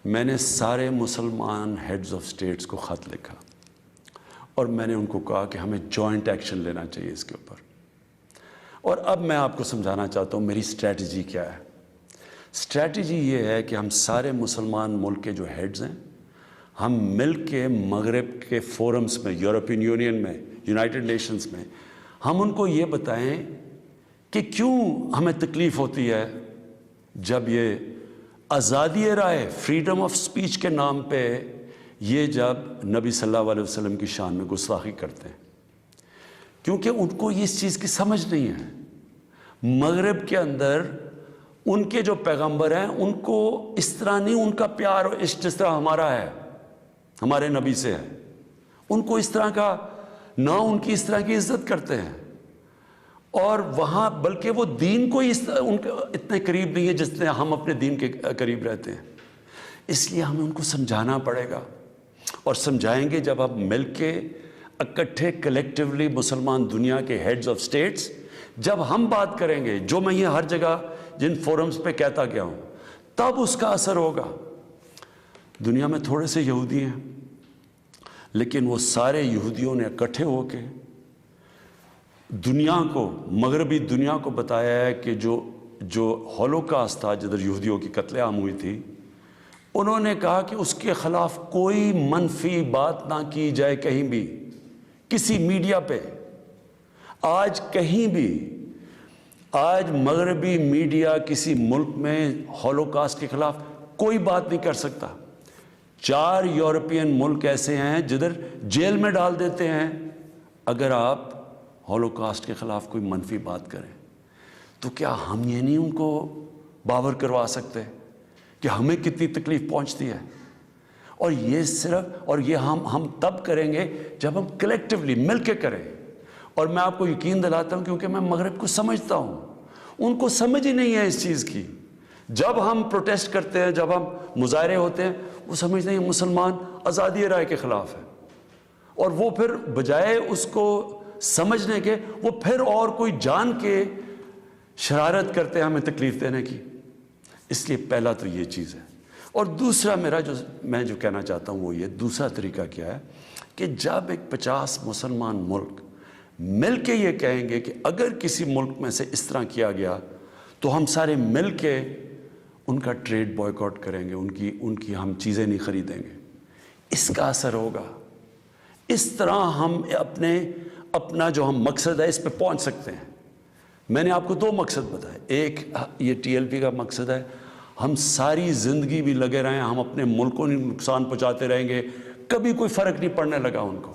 میں نے سارے مسلمان ہیڈز آف سٹیٹس کو خط لکھا، اور میں نے ان کو کہا کہ ہمیں جوائنٹ ایکشن لینا چاہیے اس کے اوپر. اور اب میں آپ کو سمجھانا چاہتا ہوں میری اسٹریٹجی کیا ہے. اسٹریٹجی یہ ہے کہ ہم سارے مسلمان ملک کے جو ہیڈز ہیں ہم مل کے مغرب کے فورمز میں، یورپین یونین میں، یونائٹڈ نیشنز میں، ہم ان کو یہ بتائیں کہ کیوں ہمیں تکلیف ہوتی ہے جب یہ آزادی رائے، فریڈم آف سپیچ کے نام پہ یہ جب نبی صلی اللہ علیہ وسلم کی شان میں گستاخی کرتے ہیں. کیونکہ ان کو اس چیز کی سمجھ نہیں ہے. مغرب کے اندر ان کے جو پیغمبر ہیں ان کو اس طرح نہیں، ان کا پیار اور عشق جس طرح ہمارا ہے، ہمارے نبی سے ہے، ان کو اس طرح کا نہ، ان کی اس طرح کی عزت کرتے ہیں. اور وہاں بلکہ وہ دین کو ان کے اتنے قریب نہیں ہے جس طرح ہم اپنے دین کے قریب رہتے ہیں. اس لیے ہمیں ان کو سمجھانا پڑے گا، اور سمجھائیں گے جب ہم مل کے اکٹھے کلیکٹیولی مسلمان دنیا کے ہیڈز آف سٹیٹس جب ہم بات کریں گے، جو میں یہ ہر جگہ جن فورمز پہ کہتا گیا ہوں، تب اس کا اثر ہوگا. دنیا میں تھوڑے سے یہودی ہیں، لیکن وہ سارے یہودیوں نے اکٹھے ہو کے دنیا کو، مغربی دنیا کو بتایا ہے کہ جو ہولوکاسٹ تھا جدھر یہودیوں کی قتل عام ہوئی تھی، انہوں نے کہا کہ اس کے خلاف کوئی منفی بات نہ کی جائے کہیں بھی، کسی میڈیا پہ. آج کہیں بھی، آج مغربی میڈیا کسی ملک میں ہولوکاسٹ کے خلاف کوئی بات نہیں کر سکتا. 4 یورپین ملک ایسے ہیں جدھر جیل میں ڈال دیتے ہیں اگر آپ ہولوکاسٹ کے خلاف کوئی منفی بات کریں. تو کیا ہم یہ نہیں ان کو باور کروا سکتے کہ ہمیں کتنی تکلیف پہنچتی ہے؟ اور یہ صرف، اور یہ ہم تب کریں گے جب ہم کلیکٹیولی مل کے کریں. اور میں آپ کو یقین دلاتا ہوں کیونکہ میں مغرب کو سمجھتا ہوں، ان کو سمجھ ہی نہیں ہے اس چیز کی. جب ہم پروٹیسٹ کرتے ہیں، جب ہم مظاہرے ہوتے ہیں، وہ سمجھتے ہیں مسلمان آزادی رائے کے خلاف ہے، اور وہ پھر بجائے اس کو سمجھنے کے وہ پھر اور کوئی جان کے شرارت کرتے ہیں ہمیں تکلیف دینے کی. اس لیے پہلا تو یہ چیز ہے. اور دوسرا میں جو کہنا چاہتا ہوں وہ یہ، دوسرا طریقہ کیا ہے کہ جب ایک 50 مسلمان ملک مل کے یہ کہیں گے کہ اگر کسی ملک میں سے اس طرح کیا گیا تو ہم سارے مل کے ان کا ٹریڈ بوائیکاٹ کریں گے، ان کی ہم چیزیں نہیں خریدیں گے، اس کا اثر ہوگا. اس طرح ہم اپنا جو ہم مقصد ہے اس پہ پہنچ سکتے ہیں. میں نے آپ کو 2 مقصد بتائے. ایک یہ TLP کا مقصد ہے، ہم ساری زندگی بھی لگے رہیں، ہم اپنے ملک کو نقصان پہنچاتے رہیں گے، کبھی کوئی فرق نہیں پڑنے لگا ان کو.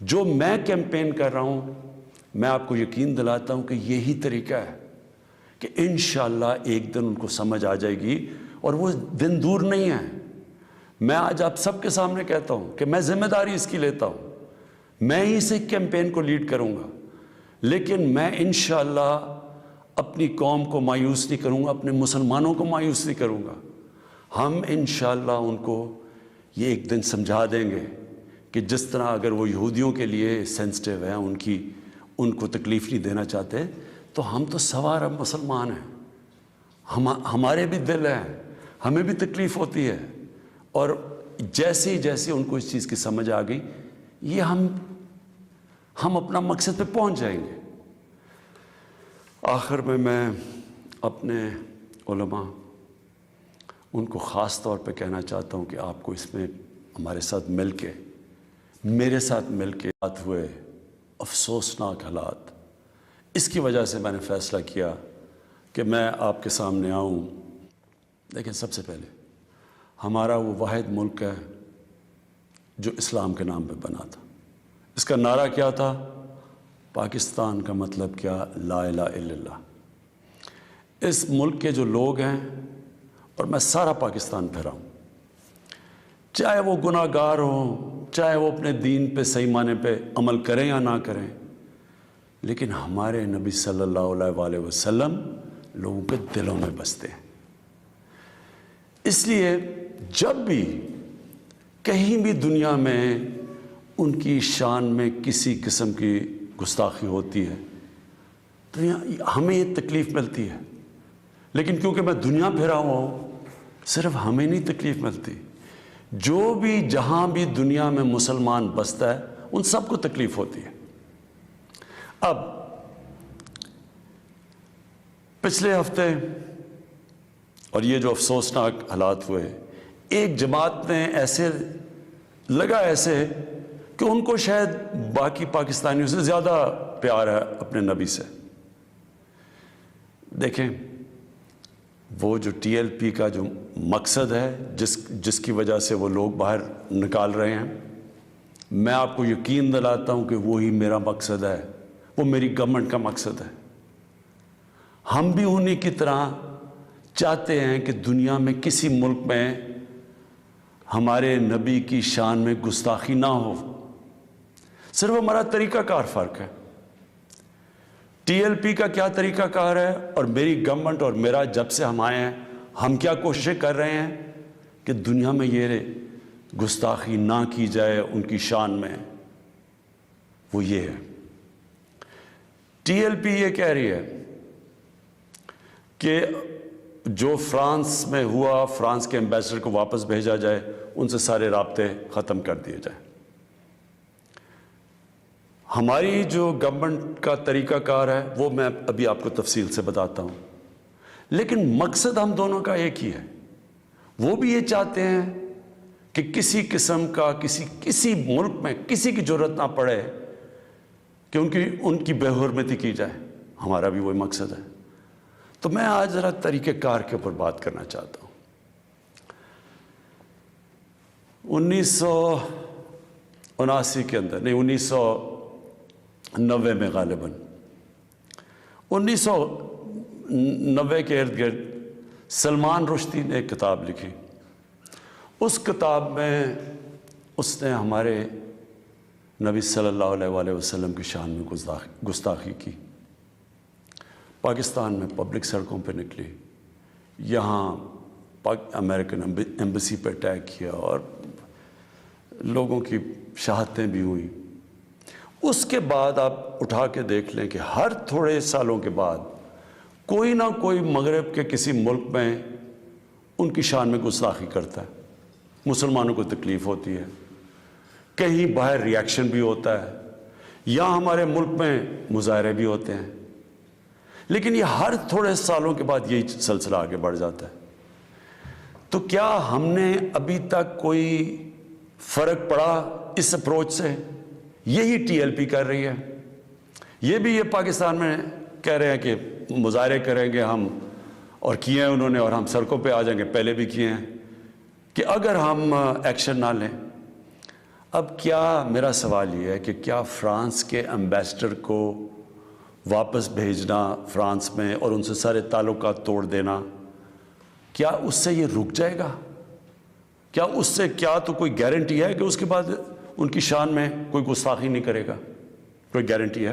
جو میں کیمپین کر رہا ہوں، میں آپ کو یقین دلاتا ہوں کہ یہی طریقہ ہے کہ انشاءاللہ ایک دن ان کو سمجھ آ جائے گی، اور وہ دن دور نہیں ہے. میں آج آپ سب کے سامنے کہتا ہوں کہ میں ذمہ داری اس کی لیتا ہوں، میں ہی سے کیمپین کو لیڈ کروں گا، لیکن میں انشاءاللہ اپنی قوم کو مایوس نہیں کروں گا، اپنے مسلمانوں کو مایوس نہیں کروں گا. ہم انشاءاللہ ان کو یہ ایک دن سمجھا دیں گے کہ جس طرح اگر وہ یہودیوں کے لیے سینسٹیو ہیں، ان کو تکلیف نہیں دینا چاہتے، تو ہم تو سوا ارب مسلمان ہیں، ہمارے بھی دل ہیں، ہمیں بھی تکلیف ہوتی ہے. اور جیسے ان کو اس چیز کی سمجھ آ گئی، یہ ہم اپنا مقصد پہ پہنچ جائیں گے. آخر میں اپنے علماء ان کو خاص طور پہ کہنا چاہتا ہوں کہ آپ کو اس میں ہمارے ساتھ مل کے، میرے ساتھ مل کے بات ہوئے افسوسناک حالات، اس کی وجہ سے میں نے فیصلہ کیا کہ میں آپ کے سامنے آؤں. لیکن سب سے پہلے ہمارا وہ واحد ملک ہے جو اسلام کے نام پہ بنا تھا. اس کا نعرہ کیا تھا؟ پاکستان کا مطلب کیا؟ لا الہ الا اللہ. اس ملک کے جو لوگ ہیں، اور میں سارا پاکستان پھیرا ہوں، چاہے وہ گناہ گار ہوں، چاہے وہ اپنے دین پہ صحیح معنی پہ عمل کریں یا نہ کریں، لیکن ہمارے نبی صلی اللہ علیہ وسلم لوگوں کے دلوں میں بستے ہیں. اس لیے جب بھی کہیں بھی دنیا میں ان کی شان میں کسی قسم کی گستاخی ہوتی ہے تو ہمیں یہ تکلیف ملتی ہے. لیکن کیونکہ میں دنیا پھرا ہوا ہوں، صرف ہمیں نہیں تکلیف ملتی، جو بھی جہاں بھی دنیا میں مسلمان بستا ہے ان سب کو تکلیف ہوتی ہے۔ اب پچھلے ہفتے اور یہ جو افسوسناک حالات ہوئے، ایک جماعت نے ایسے لگا ایسے کہ ان کو شاید باقی پاکستانیوں سے زیادہ پیار ہے اپنے نبی سے۔ دیکھیں، وہ جو ٹی ایل پی کا جو مقصد ہے جس کی وجہ سے وہ لوگ باہر نکال رہے ہیں، میں آپ کو یقین دلاتا ہوں کہ وہی میرا مقصد ہے، وہ میری گورنمنٹ کا مقصد ہے۔ ہم بھی انہی کی طرح چاہتے ہیں کہ دنیا میں کسی ملک میں ہمارے نبی کی شان میں گستاخی نہ ہو، صرف ہمارا طریقہ کار فرق ہے۔ ٹی ایل پی کا کیا طریقہ کار ہے اور میری گورنمنٹ اور میرا جب سے ہم آئے ہیں، ہم کیا کوششیں کر رہے ہیں کہ دنیا میں یہ گستاخی نہ کی جائے ان کی شان میں، وہ یہ ہے۔ ٹی ایل پی یہ کہہ رہی ہے کہ جو فرانس میں ہوا، فرانس کے ایمبیسڈر کو واپس بھیجا جائے، ان سے سارے رابطے ختم کر دیے جائیں۔ ہماری جو گورنمنٹ کا طریقہ کار ہے وہ میں ابھی آپ کو تفصیل سے بتاتا ہوں، لیکن مقصد ہم دونوں کا ایک ہی ہے۔ وہ بھی یہ چاہتے ہیں کہ کسی قسم کا کسی ملک میں کسی کی ضرورت نہ پڑے کہ ان کی بے حرمتی کی جائے، ہمارا بھی وہی مقصد ہے۔ تو میں آج ذرا طریقہ کار کے اوپر بات کرنا چاہتا ہوں۔ 1979 کے اندر، نہیں 1990 میں غالباً 1990 کے ارد گرد سلمان رشدی نے ایک کتاب لکھی۔ اس کتاب میں اس نے ہمارے نبی صلی اللہ علیہ وسلم کی شان میں گستاخی کی۔ پاکستان میں پبلک سڑکوں پہ نکلی، یہاں امریکن ایمبیسی پہ اٹیک کیا اور لوگوں کی شہادتیں بھی ہوئیں۔ اس کے بعد آپ اٹھا کے دیکھ لیں کہ ہر تھوڑے سالوں کے بعد کوئی نہ کوئی مغرب کے کسی ملک میں ان کی شان میں گستاخی کرتا ہے، مسلمانوں کو تکلیف ہوتی ہے، کہیں باہر ریاکشن بھی ہوتا ہے، یا ہمارے ملک میں مظاہرے بھی ہوتے ہیں، لیکن یہ ہر تھوڑے سالوں کے بعد یہی سلسلہ آگے بڑھ جاتا ہے۔ تو کیا ہم نے ابھی تک کوئی فرق پڑا اس اپروچ سے؟ یہی ٹی ایل پی کر رہی ہے۔ یہ بھی یہ پاکستان میں کہہ رہے ہیں کہ مظاہرے کریں گے ہم، اور کیے ہیں انہوں نے، اور ہم سڑکوں پہ آ جائیں گے، پہلے بھی کیے ہیں، کہ اگر ہم ایکشن نہ لیں۔ اب کیا میرا سوال یہ ہے کہ کیا فرانس کے ایمبیسڈر کو واپس بھیجنا فرانس میں اور ان سے سارے تعلقات توڑ دینا، کیا اس سے یہ رک جائے گا؟ کیا اس سے کیا تو کوئی گارنٹی ہے کہ اس کے بعد ان کی شان میں کوئی گستاخی نہیں کرے گا؟ کوئی گارنٹی ہے؟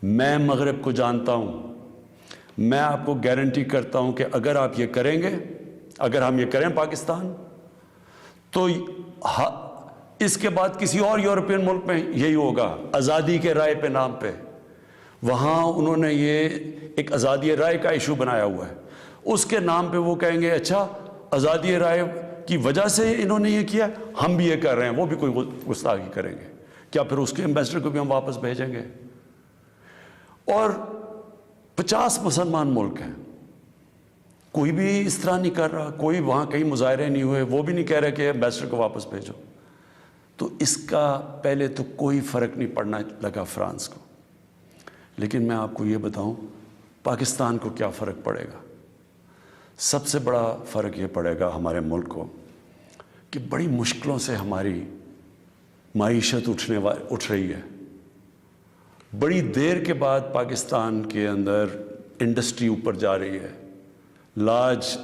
میں مغرب کو جانتا ہوں، میں آپ کو گارنٹی کرتا ہوں کہ اگر آپ یہ کریں گے، اگر ہم یہ کریں پاکستان، تو اس کے بعد کسی اور یورپین ملک میں یہی ہوگا، آزادی کے رائے پہ نام پہ۔ وہاں انہوں نے یہ ایک آزادی رائے کا ایشو بنایا ہوا ہے، اس کے نام پہ وہ کہیں گے اچھا آزادی رائے کی وجہ سے انہوں نے یہ کیا، ہم بھی یہ کر رہے ہیں، وہ بھی کوئی گستاخی کریں گے۔ کیا پھر اس کے ایمبیسڈر کو بھی ہم واپس بھیجیں گے؟ اور 50 مسلمان ملک ہیں، کوئی بھی اس طرح نہیں کر رہا، کوئی وہاں کہیں مظاہرے نہیں ہوئے، وہ بھی نہیں کہہ رہے کہ ایمبیسڈر کو واپس بھیجو۔ تو اس کا پہلے تو کوئی فرق نہیں پڑنا لگا فرانس کو، لیکن میں آپ کو یہ بتاؤں پاکستان کو کیا فرق پڑے گا۔ سب سے بڑا فرق یہ پڑے گا ہمارے ملک کو کہ بڑی مشکلوں سے ہماری معیشت اٹھ رہی ہے۔ بڑی دیر کے بعد پاکستان کے اندر انڈسٹری اوپر جا رہی ہے، لارج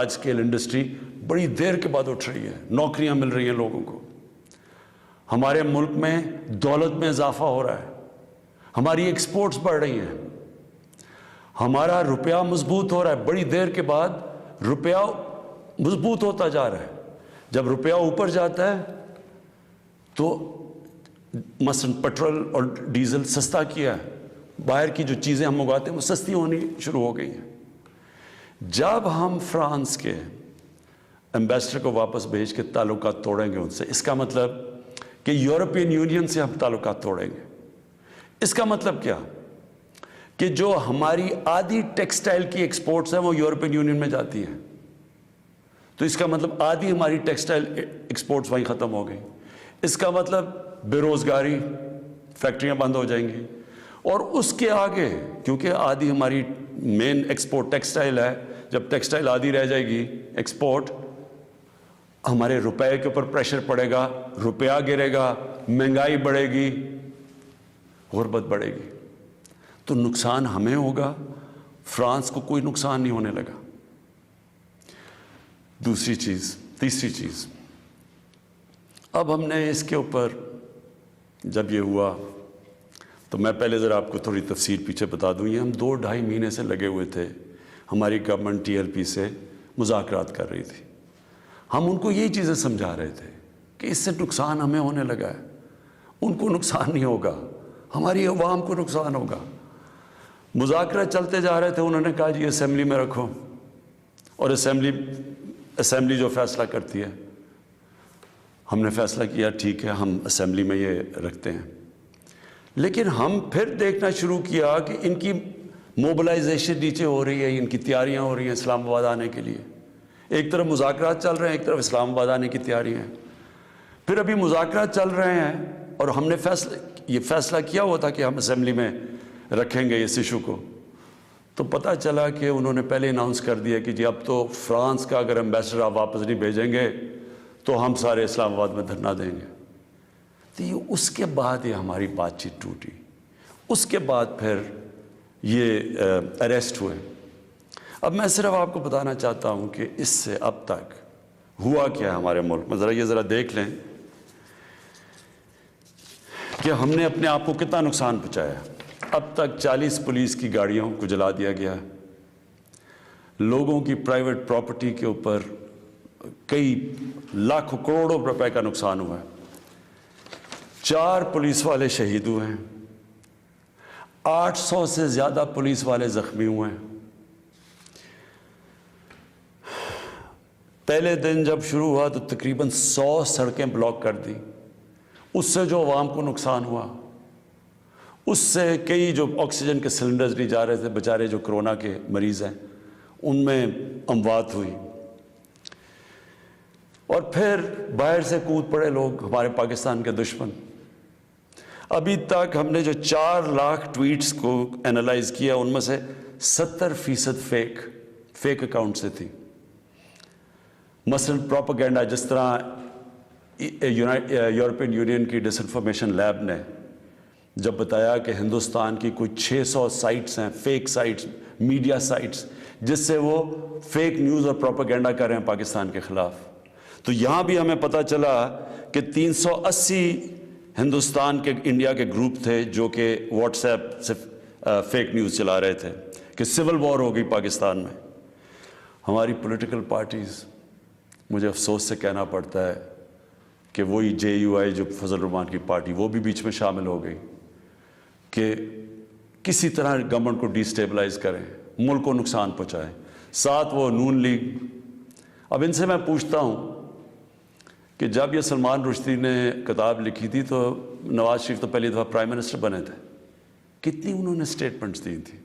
اسکیل انڈسٹری بڑی دیر کے بعد اٹھ رہی ہے، نوکریاں مل رہی ہیں لوگوں کو، ہمارے ملک میں دولت میں اضافہ ہو رہا ہے، ہماری ایکسپورٹس بڑھ رہی ہیں، ہمارا روپیہ مضبوط ہو رہا ہے، بڑی دیر کے بعد روپیہ مضبوط ہوتا جا رہا ہے۔ جب روپیہ اوپر جاتا ہے تو مثلا پیٹرول اور ڈیزل سستا کیا ہے، باہر کی جو چیزیں ہم منگواتے ہیں وہ سستی ہونی شروع ہو گئی ہیں۔ جب ہم فرانس کے ایمبیسڈر کو واپس بھیج کے تعلقات توڑیں گے ان سے، اس کا مطلب کہ یورپین یونین سے ہم تعلقات توڑیں گے۔ اس کا مطلب کیا کہ جو ہماری آدھی ٹیکسٹائل کی ایکسپورٹس ہیں وہ یورپین یونین میں جاتی ہیں، تو اس کا مطلب آدھی ہماری ٹیکسٹائل ایکسپورٹس وہیں ختم ہو گئی۔ اس کا مطلب بے روزگاری، فیکٹریاں بند ہو جائیں گی، اور اس کے آگے کیونکہ آدھی ہماری مین ایکسپورٹ ٹیکسٹائل ہے، جب ٹیکسٹائل آدھی رہ جائے گی ایکسپورٹ، ہمارے روپے کے اوپر پریشر پڑے گا، روپیہ گرے گا، مہنگائی بڑھے گی، غربت بڑھے گی، تو نقصان ہمیں ہوگا، فرانس کو کوئی نقصان نہیں ہونے لگا۔ تیسری چیز، اب ہم نے اس کے اوپر جب یہ ہوا تو میں پہلے ذرا آپ کو تھوڑی تفصیل پیچھے بتا دوں۔ یہ ہم 2-2.5 مہینے سے لگے ہوئے تھے، ہماری گورنمنٹ TLP سے مذاکرات کر رہی تھی، ہم ان کو یہی چیزیں سمجھا رہے تھے کہ اس سے نقصان ہمیں ہونے لگا ہے، ان کو نقصان نہیں ہوگا، ہماری عوام کو نقصان ہوگا۔ مذاکرات چلتے جا رہے تھے، انہوں نے کہا جی اسمبلی میں رکھو، اور اسمبلی جو فیصلہ کرتی ہے، ہم نے فیصلہ کیا ٹھیک ہے ہم اسمبلی میں یہ رکھتے ہیں، لیکن ہم پھر دیکھنا شروع کیا کہ ان کی موبلائزیشن نیچے ہو رہی ہے، ان کی تیاریاں ہو رہی ہیں اسلام آباد آنے کے لیے۔ ایک طرف مذاکرات چل رہے ہیں، ایک طرف اسلام آباد آنے کی تیاریاں ہیں۔ پھر ابھی مذاکرات چل رہے ہیں اور ہم نے یہ فیصلہ کیا ہوا تھا کہ ہم اسمبلی میں رکھیں گے اس ایشو کو، تو پتہ چلا کہ انہوں نے پہلے اناؤنس کر دیا کہ جی اب تو فرانس کا اگر ایمبیسڈر آپ واپس نہیں بھیجیں گے تو ہم سارے اسلام آباد میں دھرنا دیں گے۔ تو یہ اس کے بعد یہ ہماری بات چیت ٹوٹی، اس کے بعد پھر یہ اریسٹ ہوئے۔ اب میں صرف آپ کو بتانا چاہتا ہوں کہ اس سے اب تک ہوا کیا ہے ہمارے ملک میں، ذرا دیکھ لیں کہ ہم نے اپنے آپ کو کتنا نقصان پہنچایا۔ اب تک 40 پولیس کی گاڑیوں کو جلا دیا گیا ہے، لوگوں کی پرائیویٹ پراپرٹی کے اوپر کئی لاکھوں کروڑوں روپے کا نقصان ہوا ہے، 4 پولیس والے شہید ہوئے ہیں، 800 سے زیادہ پولیس والے زخمی ہوئے ہیں۔ پہلے دن جب شروع ہوا تو تقریباً 100 سڑکیں بلاک کر دی، اس سے جو عوام کو نقصان ہوا، اس سے کئی جو آکسیجن کے سلنڈرز نہیں جا رہے تھے، بیچارے جو کرونا کے مریض ہیں ان میں اموات ہوئی، اور پھر باہر سے کود پڑے لوگ، ہمارے پاکستان کے دشمن۔ ابھی تک ہم نے جو 4 لاکھ ٹویٹس کو اینالائز کیا، ان میں سے 70% فیک اکاؤنٹ سے تھی۔ مثلاً پروپیگنڈا، جس طرح یورپین یونین کی ڈس انفارمیشن لیب نے جب بتایا کہ ہندوستان کی کوئی 600 سائٹس ہیں، فیک سائٹس، میڈیا سائٹس، جس سے وہ فیک نیوز اور پروپیگنڈا کر رہے ہیں پاکستان کے خلاف، تو یہاں بھی ہمیں پتہ چلا کہ 380 ہندوستان کے انڈیا کے گروپ تھے جو کہ واٹس ایپ سے فیک نیوز چلا رہے تھے کہ سول وار ہو گئی پاکستان میں۔ ہماری پولیٹیکل پارٹیز، مجھے افسوس سے کہنا پڑتا ہے کہ وہی JUI جو فضل الرحمان کی پارٹی، وہ بھی بیچ میں شامل ہو گئی کہ کسی طرح گورنمنٹ کو ڈی سٹیبلائز کریں، ملک کو نقصان پہنچائیں، ساتھ وہ نون لیگ۔ اب ان سے میں پوچھتا ہوں کہ جب یہ سلمان رشدی نے کتاب لکھی تھی تو نواز شریف تو پہلی دفعہ پرائم منسٹر بنے تھے، کتنی انہوں نے سٹیٹمنٹس دی تھی،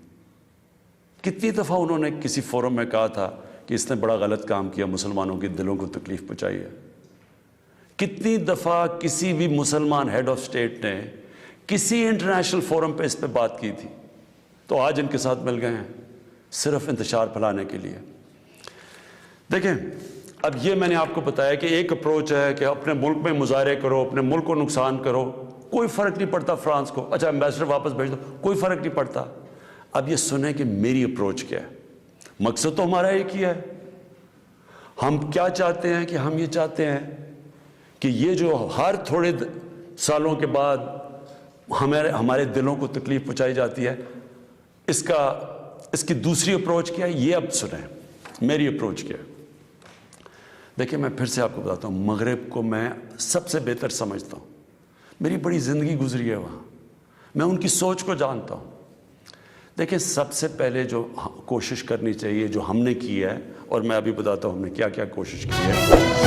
کتنی دفعہ انہوں نے کسی فورم میں کہا تھا کہ اس نے بڑا غلط کام کیا، مسلمانوں کے دلوں کو تکلیف پہنچائی ہے۔ کتنی دفعہ کسی بھی مسلمان ہیڈ آف سٹیٹ نے کسی انٹرنیشنل فورم پہ اس پہ بات کی تھی، تو آج ان کے ساتھ مل گئے ہیں صرف انتشار پھیلانے کے لیے۔ دیکھیں، اب یہ میں نے آپ کو بتایا کہ ایک اپروچ ہے کہ اپنے ملک میں مظاہرے کرو، اپنے ملک کو نقصان کرو، کوئی فرق نہیں پڑتا فرانس کو، اچھا ایمبیسڈر واپس بھیج دو، کوئی فرق نہیں پڑتا۔ اب یہ سنیں کہ میری اپروچ کیا ہے، مقصد تو ہمارا ایک ہی ہے۔ ہم کیا چاہتے ہیں کہ ہم یہ چاہتے ہیں کہ یہ جو ہر تھوڑے سالوں کے بعد ہمارے دلوں کو تکلیف پہنچائی جاتی ہے، اس کی دوسری اپروچ کیا ہے، یہ اب سنیں میری اپروچ کیا ہے۔ دیکھیں، میں پھر سے آپ کو بتاتا ہوں، مغرب کو میں سب سے بہتر سمجھتا ہوں، میری بڑی زندگی گزری ہے وہاں، میں ان کی سوچ کو جانتا ہوں۔ دیکھیں، سب سے پہلے جو کوشش کرنی چاہیے، جو ہم نے کی ہے، اور میں ابھی بتاتا ہوں ہم نے کیا کیا کوشش کی ہے۔